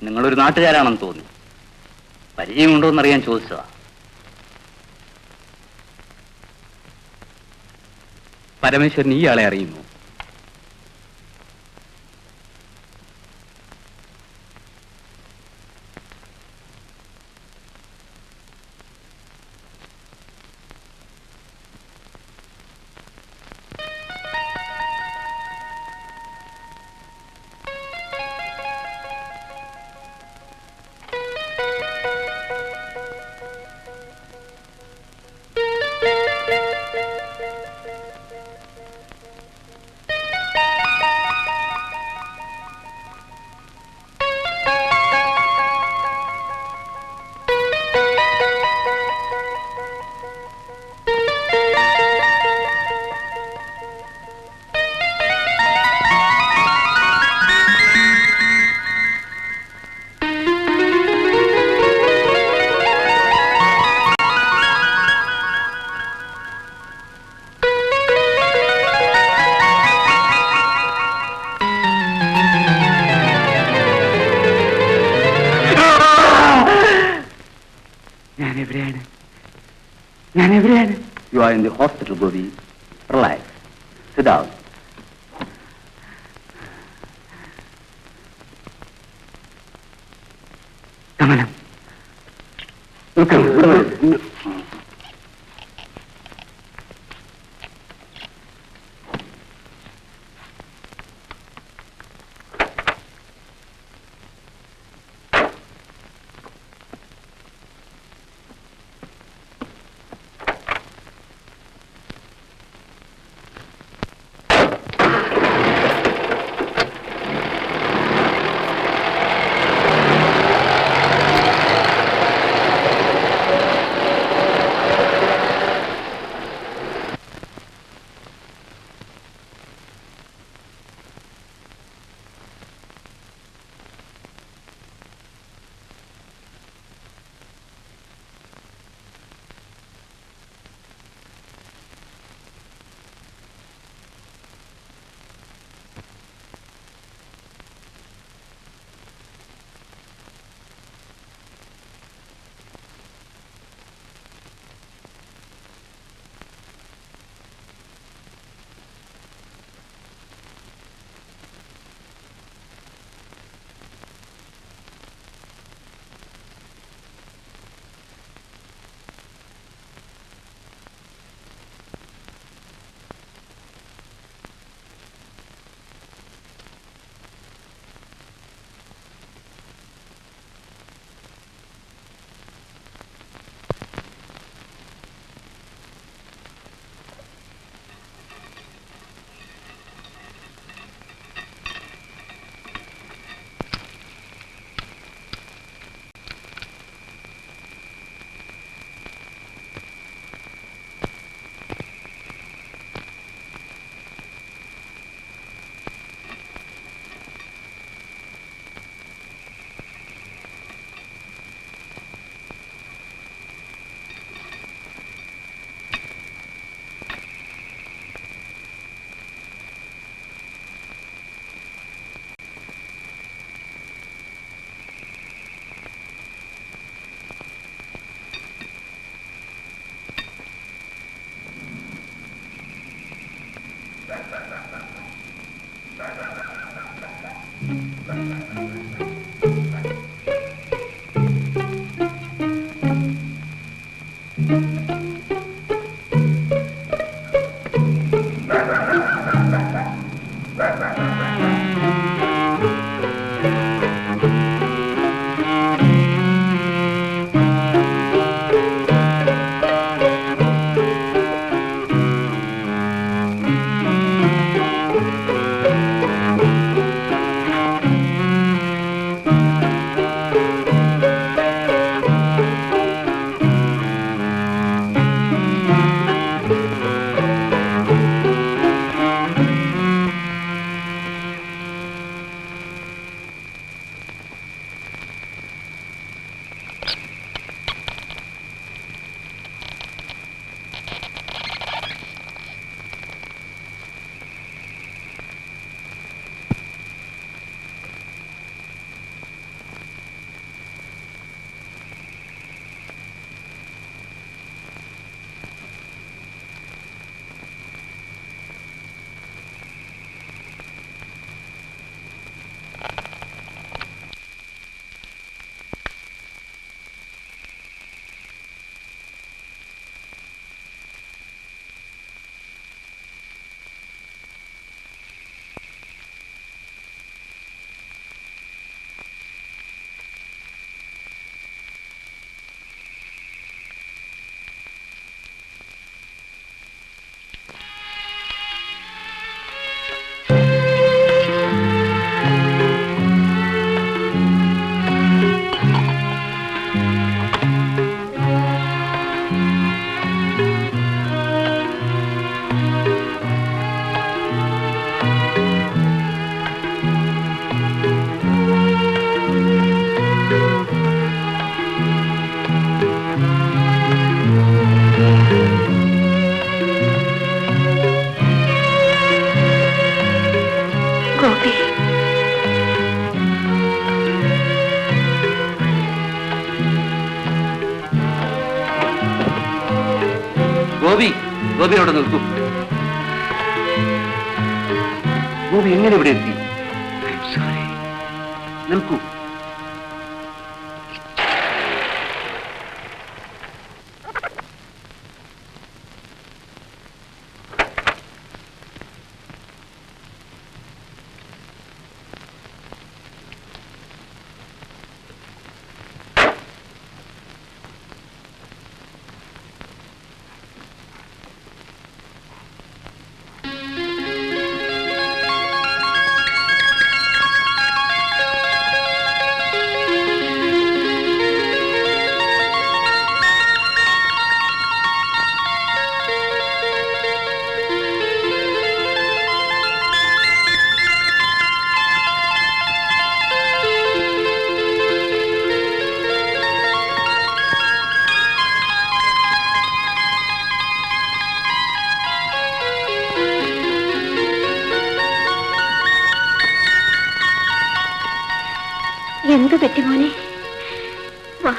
നിങ്ങളൊരു നാട്ടുകാരാണെന്ന് തോന്നി. പരിചയമുണ്ടോ എന്നറിയാൻ ചോദിച്ചതാ. പരമേശ്വരൻ ഇയാളെ അറിയുന്നു? ഞാൻ എവിടെയാണ്? You are in the hospital Gopi. Relax. Sit down. Kamalam Gopi, Gopi അവിടെ നിൽക്കൂ. ഗോപി എങ്ങനെ ഇവിടെ എത്തി? നിൽക്കൂ. എന്ത് പറ്റി മോനെ? വാ.